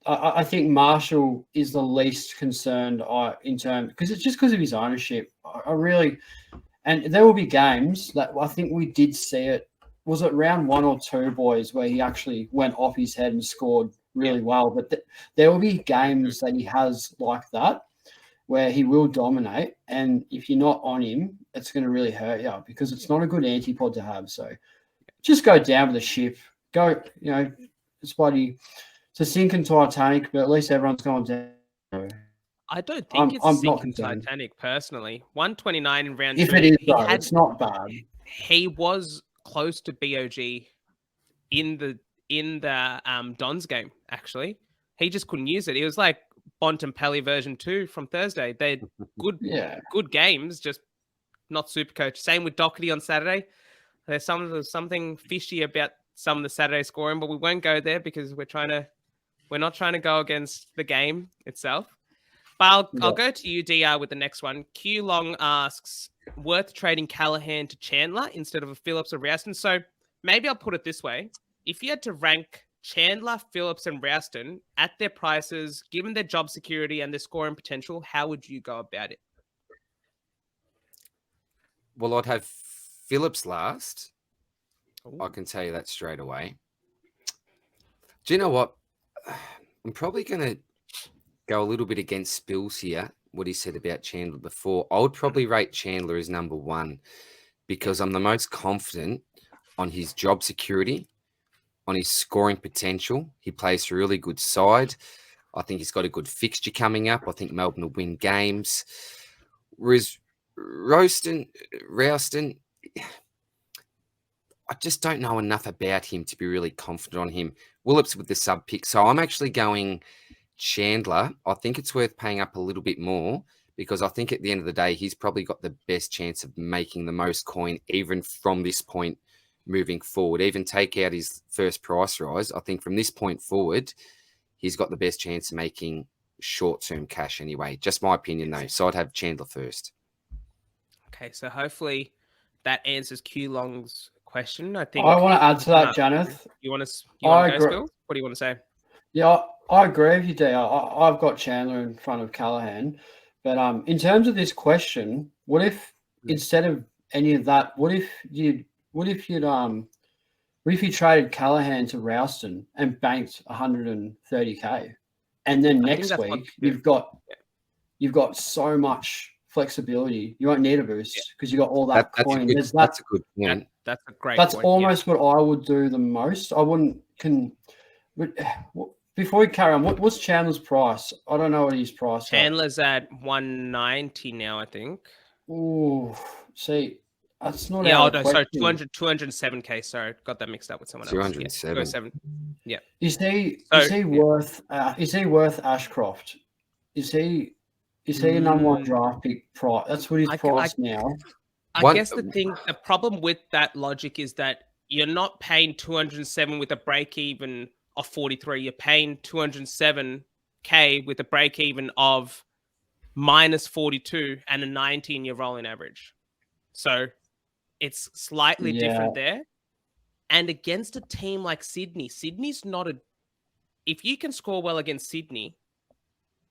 I think Marshall is the least concerned in terms because it's just because of his ownership. I really, and there will be games that I think we did see it. Was it round 1 or 2, boys, where he actually went off his head and scored really well? But there will be games that he has like that where he will dominate. And if you're not on him, it's going to really hurt you because it's not a good antipod to have. So just go down with the ship. Go, it's bloody, it's a sinking Titanic, but at least everyone's going down. I don't think it's a I'm not sinking concerned. Titanic, personally. 129 in round 2. If it is, though, it's not bad. He was close to BOG in the Dons game, actually. He just couldn't use it. It was like Bontempelli version 2 from Thursday. They're good games, just not SuperCoach. Same with Doherty on Saturday. There's something fishy about some of the Saturday scoring, but we won't go there because we're not trying to go against the game itself. But I'll go to you, DR, with the next one. Q Long asks, worth trading Callahan to Chandler instead of a Phillips or Rouston? So maybe I'll put it this way. If you had to rank Chandler, Phillips, and Rouston at their prices, given their job security and their scoring potential, how would you go about it? Well, I'd have Phillips last. Ooh. I can tell you that straight away. Do you know what? I'm probably going to go a little bit against Spills here, what he said about Chandler before. I would probably rate Chandler as number 1 because I'm the most confident on his job security, on his scoring potential. He plays for a really good side. I think he's got a good fixture coming up. I think Melbourne will win games. Whereas Rouston, I just don't know enough about him to be really confident on him. Willips with the sub pick. So I'm actually going Chandler. I think it's worth paying up a little bit more because I think at the end of the day, he's probably got the best chance of making the most coin even from this point moving forward. Even take out his first price rise. I think from this point forward, he's got the best chance of making short-term cash anyway. Just my opinion though. So I'd have Chandler first. Okay, so hopefully that answers Q Long's question. I think I want to add to that, Janath. You want to go, Spills? What do you want to say? Yeah, I agree with you, D. I've got Chandler in front of Callahan. But in terms of this question, what if instead of any of that, what if you traded Callahan to Rouston and banked 130K? And then next week you've got so much flexibility. You won't need a boost because you got all that coin. That's a good point. That's a great That's point, almost what I would do the most. I wouldn't before we carry on, what's Chandler's price? I don't know what his price is. Chandler's at 190 now, I think. Ooh, see, That's not Yeah, out oh, of no, sorry, question. 207K. Sorry, got that mixed up with someone else. 207. 207. Is he So, is he worth Ashcroft? Is he a number one draft pick price? That's what he's priced now. I guess the problem with that logic is that you're not paying 207 with a break even of 43. You're paying 207K with a break even of minus 42 and a 19-year rolling average. So it's slightly different there. And against a team like Sydney, Sydney's not a... If you can score well against Sydney,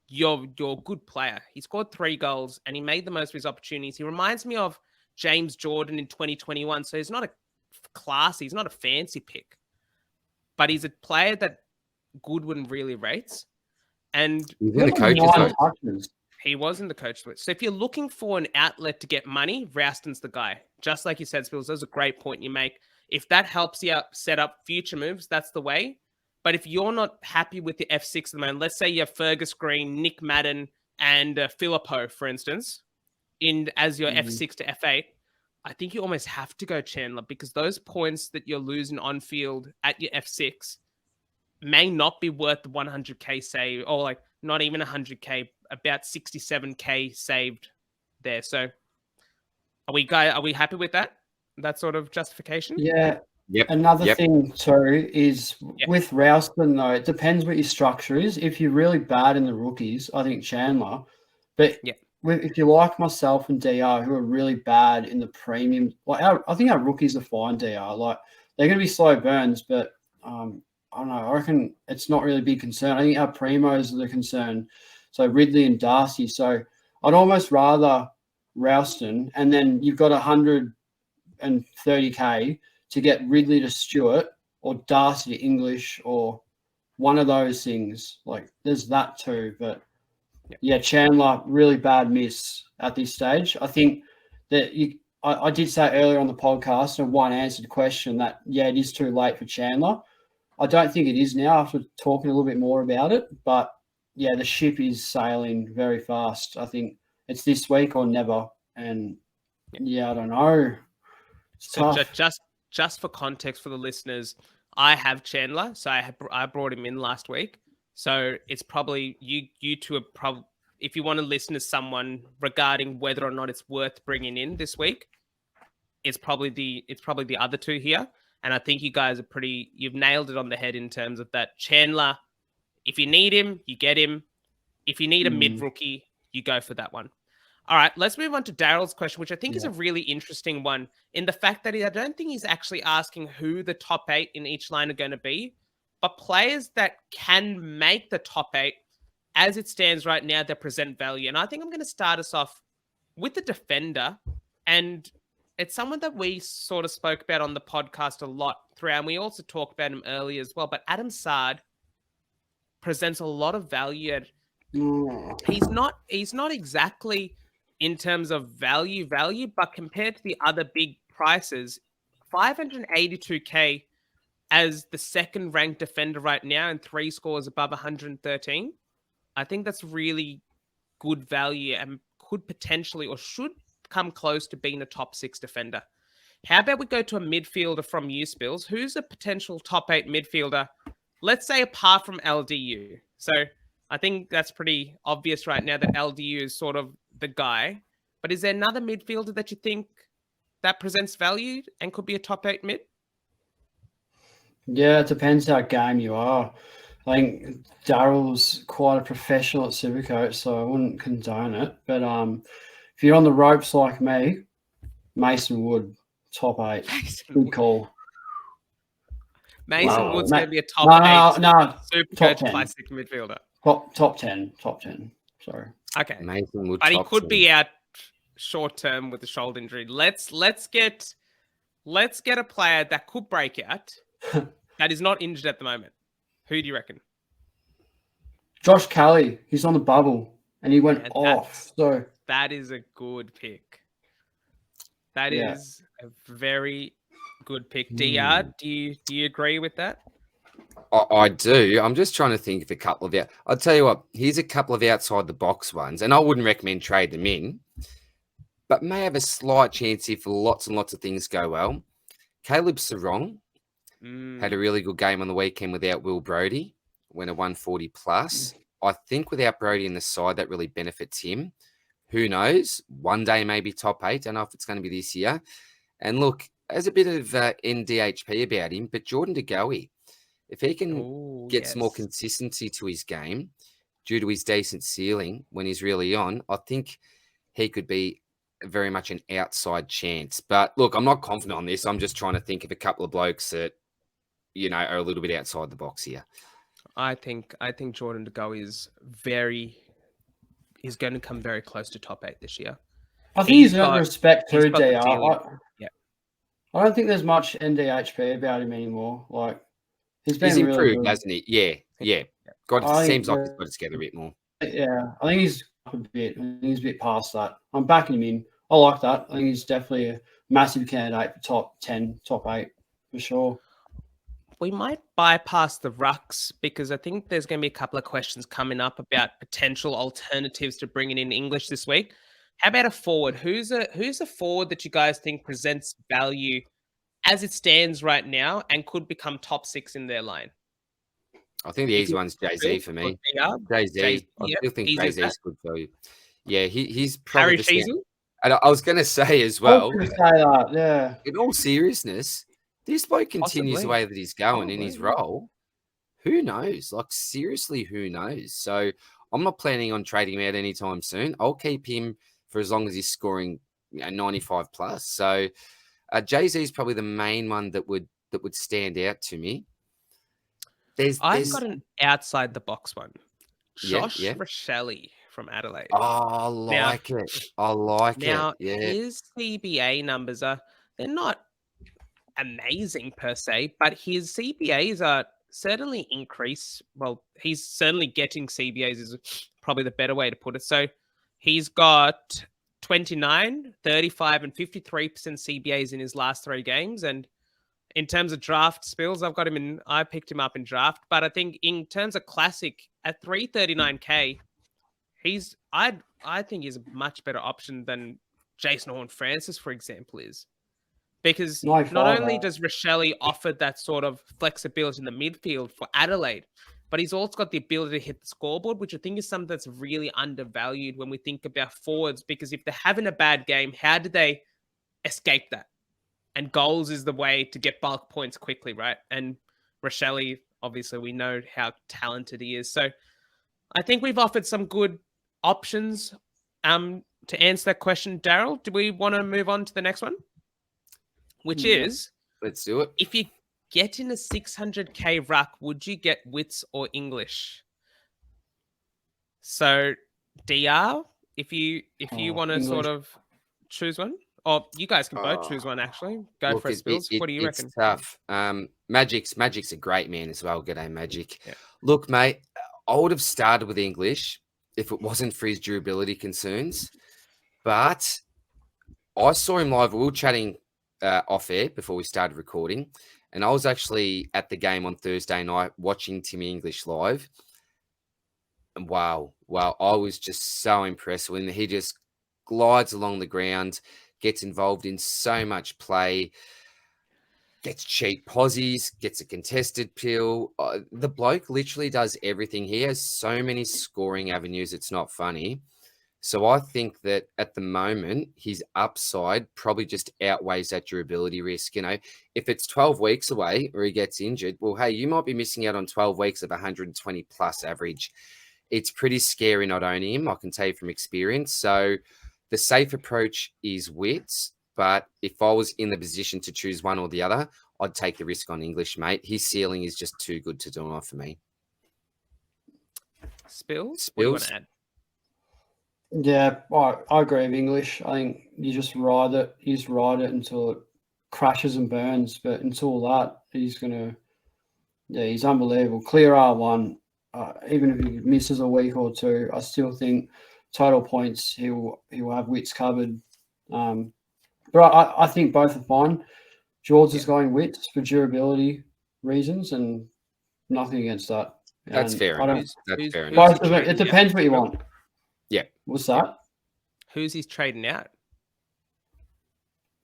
you're a good player. He scored 3 goals and he made the most of his opportunities. He reminds me of James Jordan in 2021. So he's not a classy, he's not a fancy pick, but he's a player that Goodwin really rates. And he's in the coach's touches. He was in the coach list. So if you're looking for an outlet to get money, Rouston's the guy. Just like you said, Spills, that's a great point you make. If that helps you set up future moves, that's the way. But if you're not happy with the F6 at the moment, let's say you have Fergus Green, Nick Madden, and Filippo, for instance, as your F6 to F8, I think you almost have to go Chandler, because those points that you're losing on field at your F6 may not be worth the 100K save, or like not even 100K, about 67K saved there. So are we happy with that? That sort of justification? Yeah. Yep. Another thing too is with Rouston though, it depends what your structure is. If you're really bad in the rookies, I think Chandler. But if you like myself and DR, who are really bad in the premium, like I think our rookies are fine. DR, like they're going to be slow burns, but I don't know. I reckon it's not really a big concern. I think our primos are the concern. So Ridley and Darcy. So I'd almost rather Rouston, and then you've got 130K to get Ridley to Stewart or Darcy to English or one of those things. Like there's that too. But Chandler, really bad miss at this stage. I think that I did say earlier on the podcast, and one answered question that, it is too late for Chandler. I don't think it is now after talking a little bit more about it. But the ship is sailing very fast. I think it's this week or never. And I don't know. It's tough. Just for context for the listeners, I have Chandler, so I brought him in last week. So it's probably you two are probably, if you want to listen to someone regarding whether or not it's worth bringing in this week, it's probably the other two here. And I think you guys you've nailed it on the head in terms of that. Chandler, if you need him, you get him. If you need a mid rookie, you go for that one. All right, let's move on to Daryl's question, which I think is a really interesting one in the fact that I don't think he's actually asking who the top 8 in each line are going to be, but players that can make the top 8 as it stands right now that present value. And I think I'm going to start us off with the defender, and it's someone that we sort of spoke about on the podcast a lot throughout, and we also talked about him earlier as well, but Adam Saad presents a lot of value. He's not exactly in terms of value, but compared to the other big prices, 582K as the second ranked defender right now and 3 scores above 113. I think that's really good value and could potentially or should come close to being a top 6 defender. How about we go to a midfielder from you, Spills? Who's a potential top 8 midfielder, let's say apart from LDU? So I think that's pretty obvious right now that LDU is sort of the guy. But is there another midfielder that you think that presents value and could be a top 8 mid? Yeah, it depends how game you are. I think Daryl's quite a professional at SuperCoach, so I wouldn't condone it. But if you're on the ropes like me, Mason Wood, top 8. Good call. Mason Wood's going to be a top 8 SuperCoach classic midfielder. Top 10. Sorry. Okay. Mason Wood, but he could be out short term with a shoulder injury. Let's get a player that could break out that is not injured at the moment. Who do you reckon? Josh Kelly. He's on the bubble and he went off. So that is a good pick. That is a very good pick. DR, do you agree with that? I do. I'm just trying to think of a couple of I'll tell you what, here's a couple of outside the box ones, and I wouldn't recommend trade them in. but may have a slight chance if lots and lots of things go well. Caleb Sarong had a really good game on the weekend without Will Brodie, went a 140 plus. I think without Brodie in the side, that really benefits him. Who knows? One day maybe top 8. Don't know if it's going to be this year. And look, there's a bit of NDHP about him, but Jordan De Goey, if he can get some more consistency to his game due to his decent ceiling when he's really on, I think he could be very much an outside chance. But look, I'm not confident on this. I'm just trying to think of a couple of blokes that, you know, are a little bit outside the box here. I think Jordan De Goey is going to come very close to top 8 this year. I think he's got respect to DR. Yeah. I don't think there's much NDHP about him anymore. Like he's improved, really good. hasn't he? Yeah. God, it seems like he's got it together a bit more. Yeah, I think he's up a bit. He's a bit past that. I'm backing him in. I like that. I think he's definitely a massive candidate for top 10, top 8 for sure. We might bypass the rucks because I think there's going to be a couple of questions coming up about potential alternatives to bringing in English this week. How about a forward? Who's a forward that you guys think presents value as it stands right now and could become top 6 in their line? I think the easy one's Jay-Z for me. Jay-Z. I still think Jay-Z's good value. Yeah, he's probably Harry Sheezel. And I was going to say as well, yeah. In all seriousness, this bloke continues the way that he's going in his role. Who knows? Like, seriously, who knows? So I'm not planning on trading him out anytime soon. I'll keep him for as long as he's scoring 95 plus. So Jay-Z is probably the main one that would stand out to me. I've got an outside the box one. Josh yeah. Rochelle from Adelaide. Oh, I like it. Now, his CBA numbers they're not amazing per se, but his CBAs are certainly increased. Well, he's certainly getting CBAs is probably the better way to put it. So he's got 29, 35, and 53% CBAs in his last 3 games. And in terms of draft spills, I picked him up in draft. But I think in terms of classic, at 339K, I think he's a much better option than Jason Horne-Francis, for example, is. Because not only does Rochelle offer that sort of flexibility in the midfield for Adelaide, but he's also got the ability to hit the scoreboard, which I think is something that's really undervalued when we think about forwards. Because if they're having a bad game, how do they escape that? And goals is the way to get bulk points quickly, right? And Rochelle, obviously, we know how talented he is. So I think we've offered some good options to answer that question. Daryl, do we want to move on to the next one? Which is, let's do it. If you get in a 600K ruck, would you get Wits or English? So, DR, if you want to sort of choose one, or you guys can both choose one. Actually, go for it, Spills. What do you reckon? It's tough. Magic's a great man as well. G'day, Magic. Yeah. Look, mate, I would have started with English if it wasn't for his durability concerns, but I saw him live. We were chatting off air before we started recording, and I was actually at the game on Thursday night watching Timmy English live. And wow, I was just so impressed when he just glides along the ground, gets involved in so much play, gets cheap posies, gets a contested pill. The bloke literally does everything. He has so many scoring avenues, it's not funny. So I think that at the moment, his upside probably just outweighs that durability risk. You know, if it's 12 weeks away or he gets injured, well, hey, you might be missing out on 12 weeks of 120 plus average. It's pretty scary not owning him, I can tell you from experience. So the safe approach is Wits, but if I was in the position to choose one or the other, I'd take the risk on English, mate. His ceiling is just too good to deny for me. Spills? What do you want to add? Yeah, I agree with English. I think you just ride it. You just ride it until it crashes and burns. But until that, he's unbelievable. Clear R1. Even if he misses a week or two, I still think total points he will have Wits covered. But I think both are fine. George is going Wits for durability reasons, and nothing against that. That's fair. That's fair enough. Both of it. It depends what you want. Yeah. What's that? Who's he's trading out?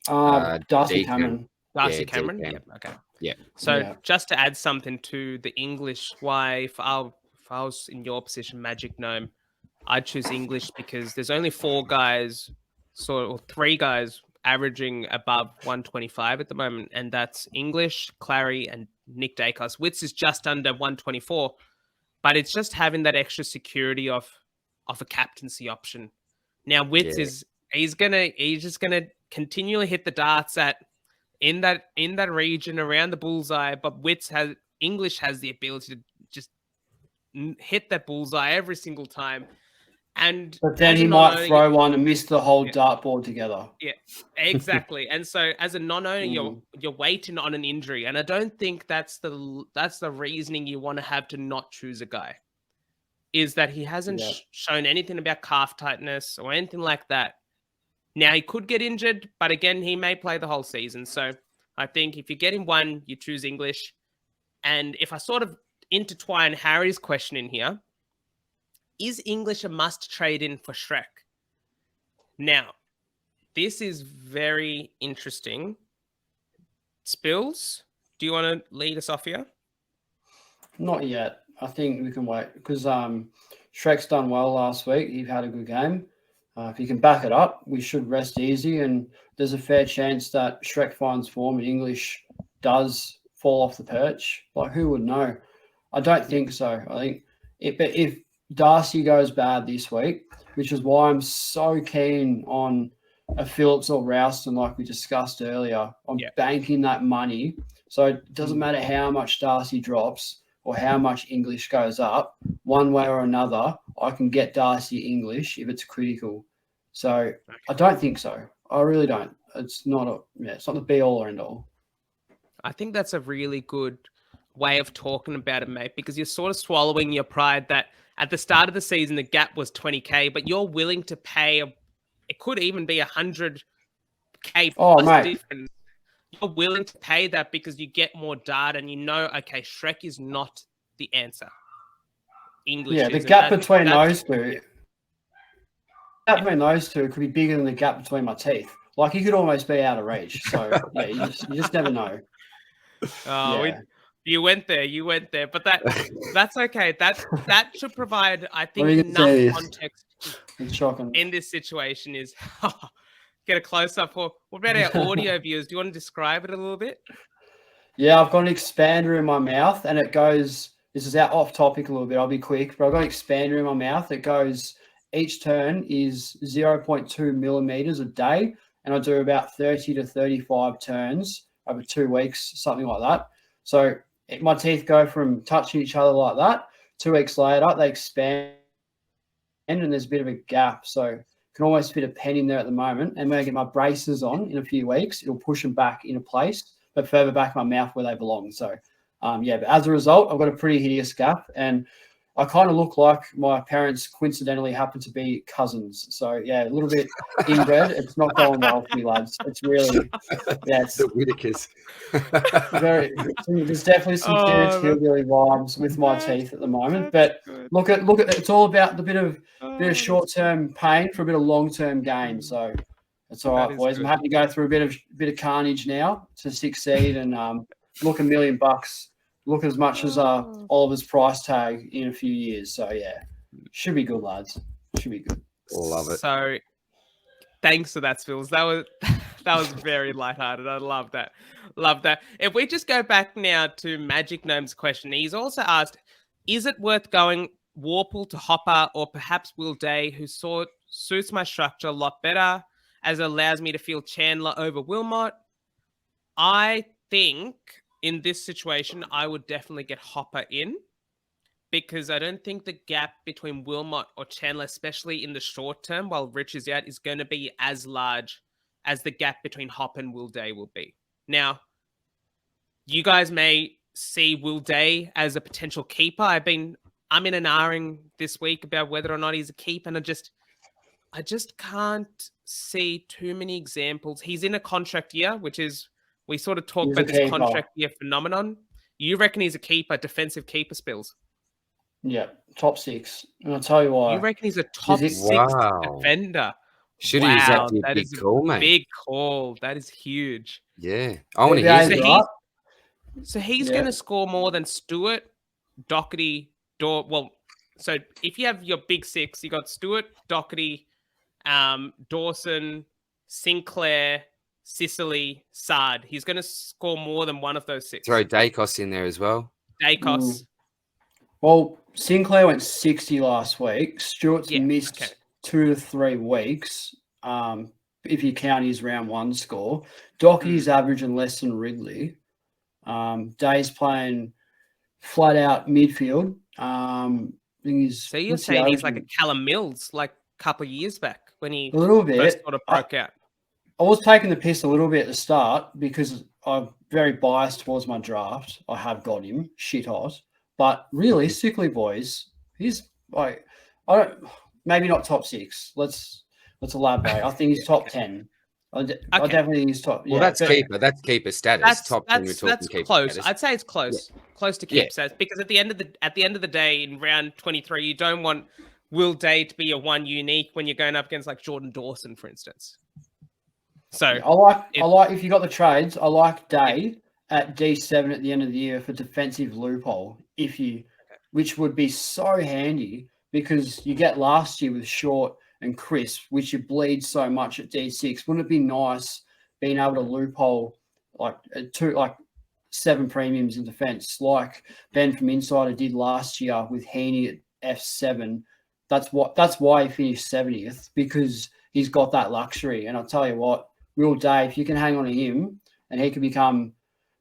Darcy Deacon. Cameron. Darcy Yeah, Cameron? Deacon. Yeah, okay. Yeah. So Yeah. just to add something to the English, why if I was in your position, Magic Gnome, I'd choose English because there's only 4 guys, or 3 guys averaging above 125 at the moment, and that's English, Clary, and Nick Dacos. Wits is just under 124, but it's just having that extra security of a captaincy option. Now Wits is he's just gonna continually hit the darts in that region around the bullseye, but English has the ability to just hit that bullseye every single time. And But then he might throw one and miss the whole dartboard together. Yeah, exactly. And so as a non-owner, you're waiting on an injury, and I don't think that's the reasoning you want to have to not choose a guy. Is that he hasn't shown anything about calf tightness or anything like that. Now, he could get injured, but again, he may play the whole season. So I think if you're getting one, you choose English. And if I sort of intertwine Harry's question in here, is English a must trade in for Shrek? Now, this is very interesting. Spills, do you want to lead us off here? Not yet. I think we can wait because Shrek's done well last week. He had a good game. If he can back it up, we should rest easy. And there's a fair chance that Shrek finds form and English does fall off the perch. Like, who would know? I don't think so. I think if Darcy goes bad this week, which is why I'm so keen on a Phillips or Rouston, like we discussed earlier, I'm banking that money. So it doesn't matter how much Darcy drops or how much English goes up, one way or another, I can get Darcy English if it's critical. So I don't think so. I really don't. It's not it's not the be all or end all. I think that's a really good way of talking about it, mate, because you're sort of swallowing your pride that at the start of the season, the gap was 20K, but you're willing to pay, it could even be 100K plus difference. You're willing to pay that because you get more data and you know, okay, Shrek is not the answer. English the is. gap between those two. The gap between those two could be bigger than the gap between my teeth. Like, he could almost be out of reach. So you just never know. You went there, but that's okay. That should provide, I think, enough context in this situation. Is get a close up. What about our audio viewers? Do you want to describe it a little bit? Yeah, I've got an expander in my mouth, and it goes. This is out off topic a little bit. I'll be quick, but I've got an expander in my mouth. It goes. Each turn is 0.2 millimeters a day, and I do about 30 to 35 turns over 2 weeks, something like that. So my teeth go from touching each other like that. 2 weeks later, they expand, and there's a bit of a gap. So I can almost fit a pen in there at the moment. And when I get my braces on in a few weeks, it'll push them back into place, but further back in my mouth where they belong. So, but as a result, I've got a pretty hideous gap, and I kind of look like my parents coincidentally happen to be cousins. So, a little bit inbred. It's not going well for me, lads. It's really, it's the Whitakers. There's definitely some serious hillbilly vibes with my teeth at the moment. But look at it's all about the bit of short-term pain for a bit of long-term gain. So it's all right, boys. I'm happy to go through a bit of carnage now to succeed and look $1 million. Look as much as Oliver's price tag in a few years. So, should be good, lads. Should be good. Love it. So, thanks for that, Spills. That was very lighthearted. I love that. Love that. If we just go back now to Magic Gnome's question, he's also asked, is it worth going Warple to Hopper or perhaps Will Day, who suits my structure a lot better as it allows me to feel Chandler over Wilmot? I think in this situation, I would definitely get Hopper in because I don't think the gap between Wilmot or Chandler, especially in the short term while Rich is out, is going to be as large as the gap between Hopper and Will Day will be. Now, you guys may see Will Day as a potential keeper. I'm in an R-ing this week about whether or not he's a keeper, and I just can't see too many examples. He's in a contract year, which is, we sort of talk about this contract year phenomenon. You reckon he's a keeper, defensive keeper, Spills? Yeah, top 6. And I'll tell you why. You reckon he's a top 6 defender? Should he use that to a that big is a call, mate? big call. That is huge. Yeah. I want to Yeah, use So it. right. So he's Yeah. going to score more than Stewart, Doherty, so if you have your big six, you got Stewart, Doherty, Dawson, Sinclair, Sicily, Sard. He's going to score more than one of those six. Throw Dacos in there as well. Dacos. Well, Sinclair went 60 last week. Stewart's missed okay. 2 to 3 weeks. If you count his round 1 score, Doherty's averaging less than Ridley. Day's playing flat out midfield. So you're saying he's like a Callum Mills, like a couple of years back when he a little bit first sort of broke out. I was taking the piss a little bit at the start because I'm very biased towards my draft. I have got him shit hot, but realistically, boys, he's like, maybe not top 6. Let's elaborate. I think he's top 10. I definitely think he's top. Well, that's keeper. That's keeper status. Top 10. We're talking that's keeper close. status. I'd say it's close. Yeah. Close to keep status because at the end of the day, in round 23, you don't want Will Day to be a one unique when you're going up against like Jordan Dawson, for instance. So I like if you got the trades. I like Day at D7 at the end of the year for defensive loophole. Which would be so handy because you get last year with Short and Crisp, which you bleed so much at D6. Wouldn't it be nice being able to loophole like 7 premiums in defense, like Ben from Insider did last year with Heaney at F7? That's why he finished 70th, because he's got that luxury. And I'll tell you what, Will Day, if you can hang on to him and he can become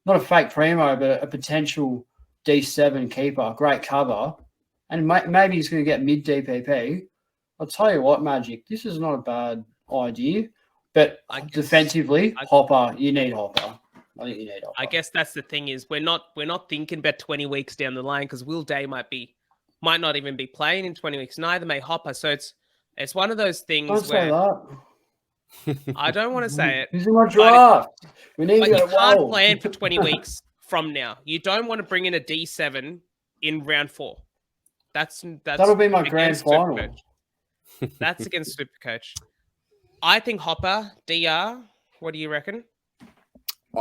not a fake primo, but a potential D7 keeper, great cover, and maybe he's going to get mid DPP. I'll tell you what, Magic, this is not a bad idea. But defensively, Hopper, you need Hopper. I think you need Hopper. I guess that's the thing is we're not thinking about 20 weeks down the line because Will Day might not even be playing in 20 weeks. Neither may Hopper. So it's one of those things Don't say that. I don't want to say it. He's in my draft. We need to you go can't well. plan for 20 weeks from now. You don't want to bring in a D7 in round 4. That'll be my grand final. That's against SuperCoach. I think Hopper, DR, what do you reckon?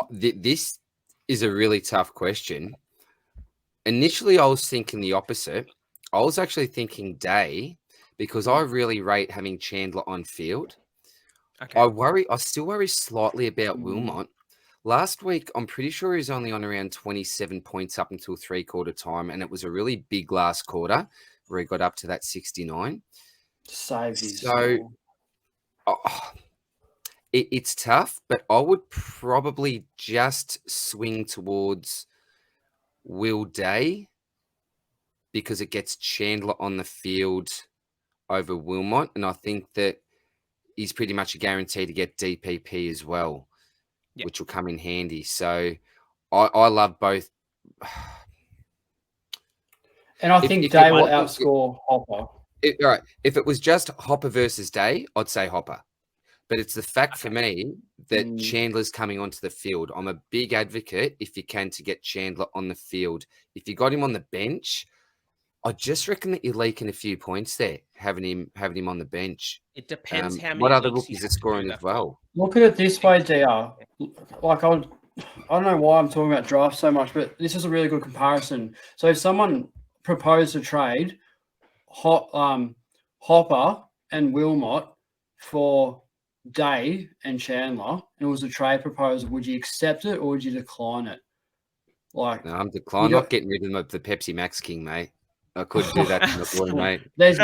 This is a really tough question. Initially, I was thinking the opposite. I was actually thinking Day because I really rate having Chandler on field. Okay. I still worry slightly about Wilmot. Last week, I'm pretty sure he was only on around 27 points up until 3/4 time, and it was a really big last quarter where he got up to that 69. It's tough, but I would probably just swing towards Will Day because it gets Chandler on the field over Wilmot, and I think that he's pretty much a guarantee to get DPP as well, which will come in handy. So I love both. And I think Day will outscore Hopper. All right. If it was just Hopper versus Day, I'd say Hopper. But it's the fact for me that Chandler's coming onto the field. I'm a big advocate, if you can, to get Chandler on the field. If you got him on the bench, I just reckon that you're leaking a few points there, having him on the bench. It depends how many. What other rookies are scoring as well? Look at it this way, DR. Like I don't know why I'm talking about draft so much, but this is a really good comparison. So if someone proposed a trade, Hopper and Wilmot for Day and Chandler, and it was a trade proposal, would you accept it or would you decline it? Like, no, I'm declining. Not getting rid of the Pepsi Max King, mate. I couldn't do that to my boy, mate. There's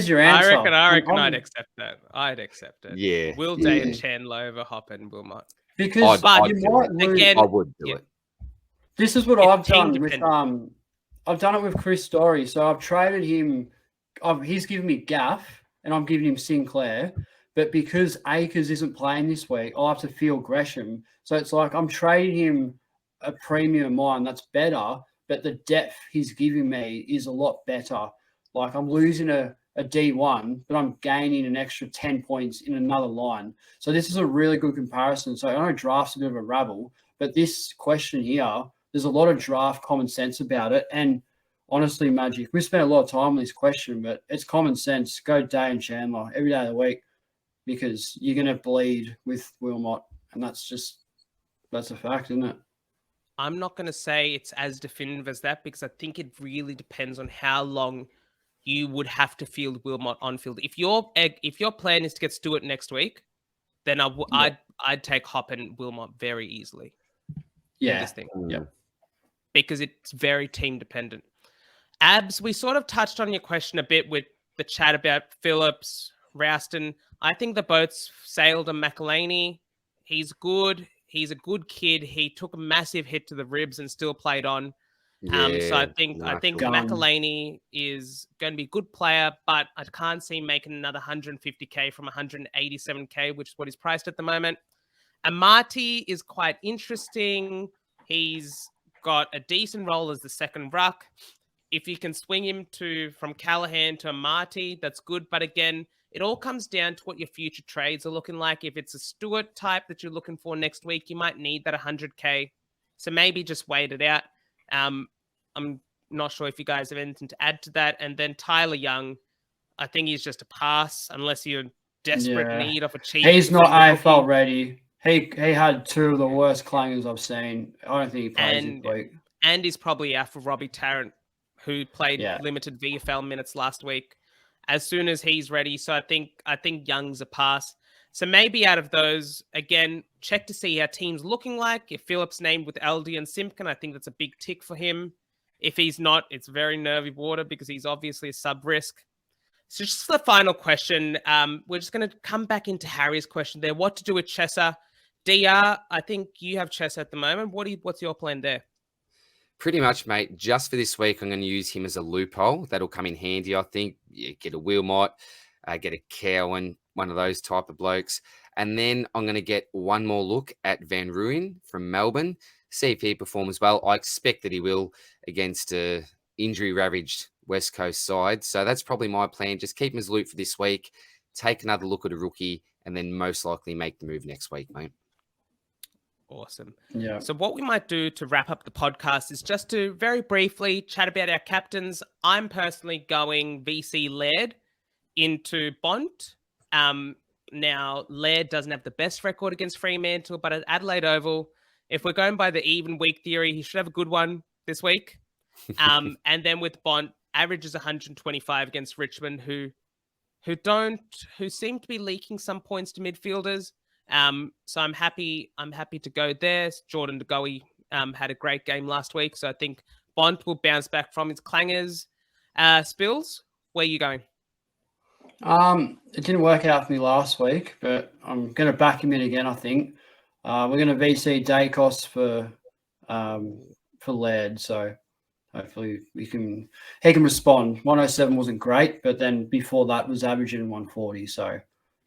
your answer. I reckon I'd accept that. I'd accept it. Yeah. Will Day and Chandler over Hopper and Wilmot. Because I would do it. This is what I've done with I've done it with Chris Story. So I've traded him. He's given me Gaff, and I'm giving him Sinclair. But because Akers isn't playing this week, I'll have to field Gresham. So it's like I'm trading him a premium of mine that's better, but the depth he's giving me is a lot better. Like I'm losing a D1, but I'm gaining an extra 10 points in another line. So this is a really good comparison. So I know draft's a bit of a rabble, but this question here, there's a lot of draft common sense about it. And honestly, Magic, we spent a lot of time on this question, but it's common sense. Go Day and Chandler every day of the week. because you're going to bleed with Wilmot, and that's a fact, isn't it? I'm not going to say it's as definitive as that because I think it really depends on how long you would have to field Wilmot on field. If your plan is to get Stewart next week, then I'd take Hop and Wilmot very easily. Yeah. This thing. Yeah. Because it's very team dependent. Abs, we sort of touched on your question a bit with the chat about Phillips, Rouston. I think the boats sailed on McElhaney. He's good. He's a good kid. He took a massive hit to the ribs and still played on. So I think McElhaney is going to be a good player, but I can't see him making another 150K from 187K, which is what he's priced at the moment. Amati is quite interesting. He's got a decent role as the second ruck. If you can swing him from Callahan to Amati, that's good. But again, it all comes down to what your future trades are looking like. If it's a Stewart type that you're looking for next week, you might need that 100K. So maybe just wait it out. I'm not sure if you guys have anything to add to that. And then Tyler Young, I think he's just a pass unless you're in desperate need of a cheap. He's not AFL ready. He had two of the worst clangers I've seen. I don't think he plays this week. And he's probably out for Robbie Tarrant, who played limited VFL minutes last week. As soon as he's ready, so I think Young's a pass. So maybe out of those, again, check to see how team's looking like. If Phillips named with LD and Simpkin, I think that's a big tick for him. If he's not, it's very nervy water because he's obviously a sub-risk. So just the final question. We're just going to come back into Harry's question there. What to do with Chesser? DR, I think you have Chesser at the moment. What's your plan there? Pretty much, mate. Just for this week, I'm going to use him as a loophole. That'll come in handy, I think. Get a Wilmot, get a Cowan, one of those type of blokes. And then I'm going to get one more look at Van Rooyen from Melbourne, see if he performs well. I expect that he will against a injury-ravaged West Coast side. So that's probably my plan. Just keep him as loot for this week, take another look at a rookie, and then most likely make the move next week, mate. Awesome. Yeah. So what we might do to wrap up the podcast is just to very briefly chat about our captains. I'm personally going VC Laird into Bont. Now, Laird doesn't have the best record against Fremantle, but at Adelaide Oval, if we're going by the even week theory, he should have a good one this week. And then with Bont, averages 125 against Richmond, who seem to be leaking some points to midfielders. So I'm happy to go there. Jordan DeGoey had a great game last week, so I think Bont will bounce back from his clangers. Spills, where are you going? It didn't work out for me last week, but I'm going to back him in again, I think. We're going to VC Dacos for Laird, so hopefully he can respond. 107 wasn't great, but then before that was averaging 140, so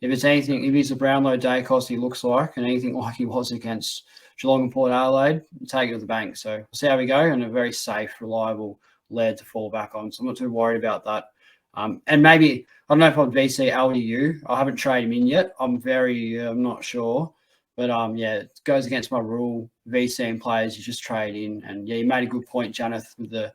if he's a Brownlow Dacos he looks like, and anything like he was against Geelong and Port Adelaide, take it to the bank. So we'll see how we go, and a very safe, reliable Laird to fall back on. So I'm not too worried about that. And maybe, I don't know if I'd VC LDU. I haven't traded him in yet. I'm not sure. But it goes against my rule. VCing players, you just trade in. And you made a good point, Janath, with the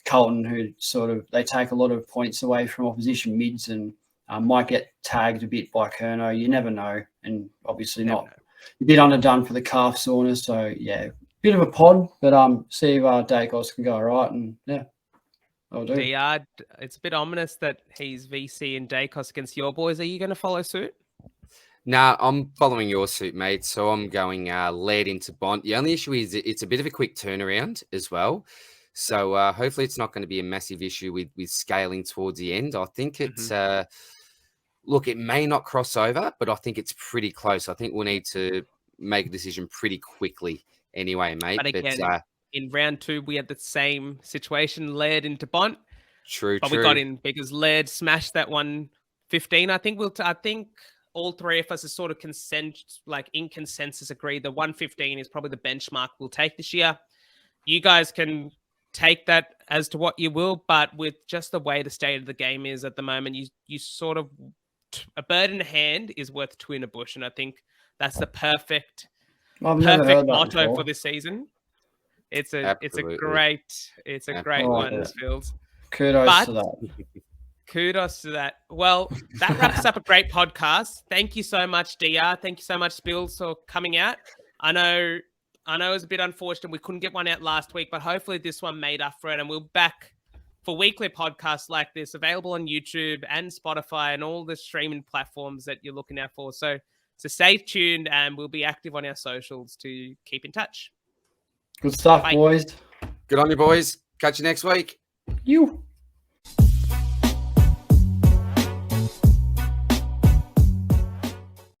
Carlton, who they take a lot of points away from opposition mids and might get tagged a bit by Kerno. You never know. And obviously not a bit underdone for the calf soreness. So, bit of a pod, but see if Dacos can go all right. And, I'll do. DR, it's a bit ominous that he's VC and Dacos against your boys. Are you going to follow suit? Nah, I'm following your suit, mate. So I'm going Laird into Bont. The only issue is it's a bit of a quick turnaround as well. So hopefully it's not going to be a massive issue with scaling towards the end. I think it's, look, it may not cross over, but I think it's pretty close. I think we'll need to make a decision pretty quickly anyway, mate. But again, in round 2, we had the same situation, Laird into Bont. True. We got in because Laird smashed that 115. I think all three of us are sort of in consensus agree the 115 is probably the benchmark we'll take this year. You guys can take that as to what you will, but with just the way the state of the game is at the moment, you sort of, a bird in a hand is worth two in a bush, and I think that's the perfect motto for this season. It's a great one, Fields. Kudos to that. Kudos to that. Well, that wraps up a great podcast. Thank you so much, DR. Thank you so much, Spills, for coming out. I know it was a bit unfortunate we couldn't get one out last week, but hopefully this one made up for it. And we're back for weekly podcasts like this, available on YouTube and Spotify and all the streaming platforms that you're looking out for. So stay tuned, and we'll be active on our socials to keep in touch. Good stuff, Bye. boys. Good on you, boys. Catch you next week. You.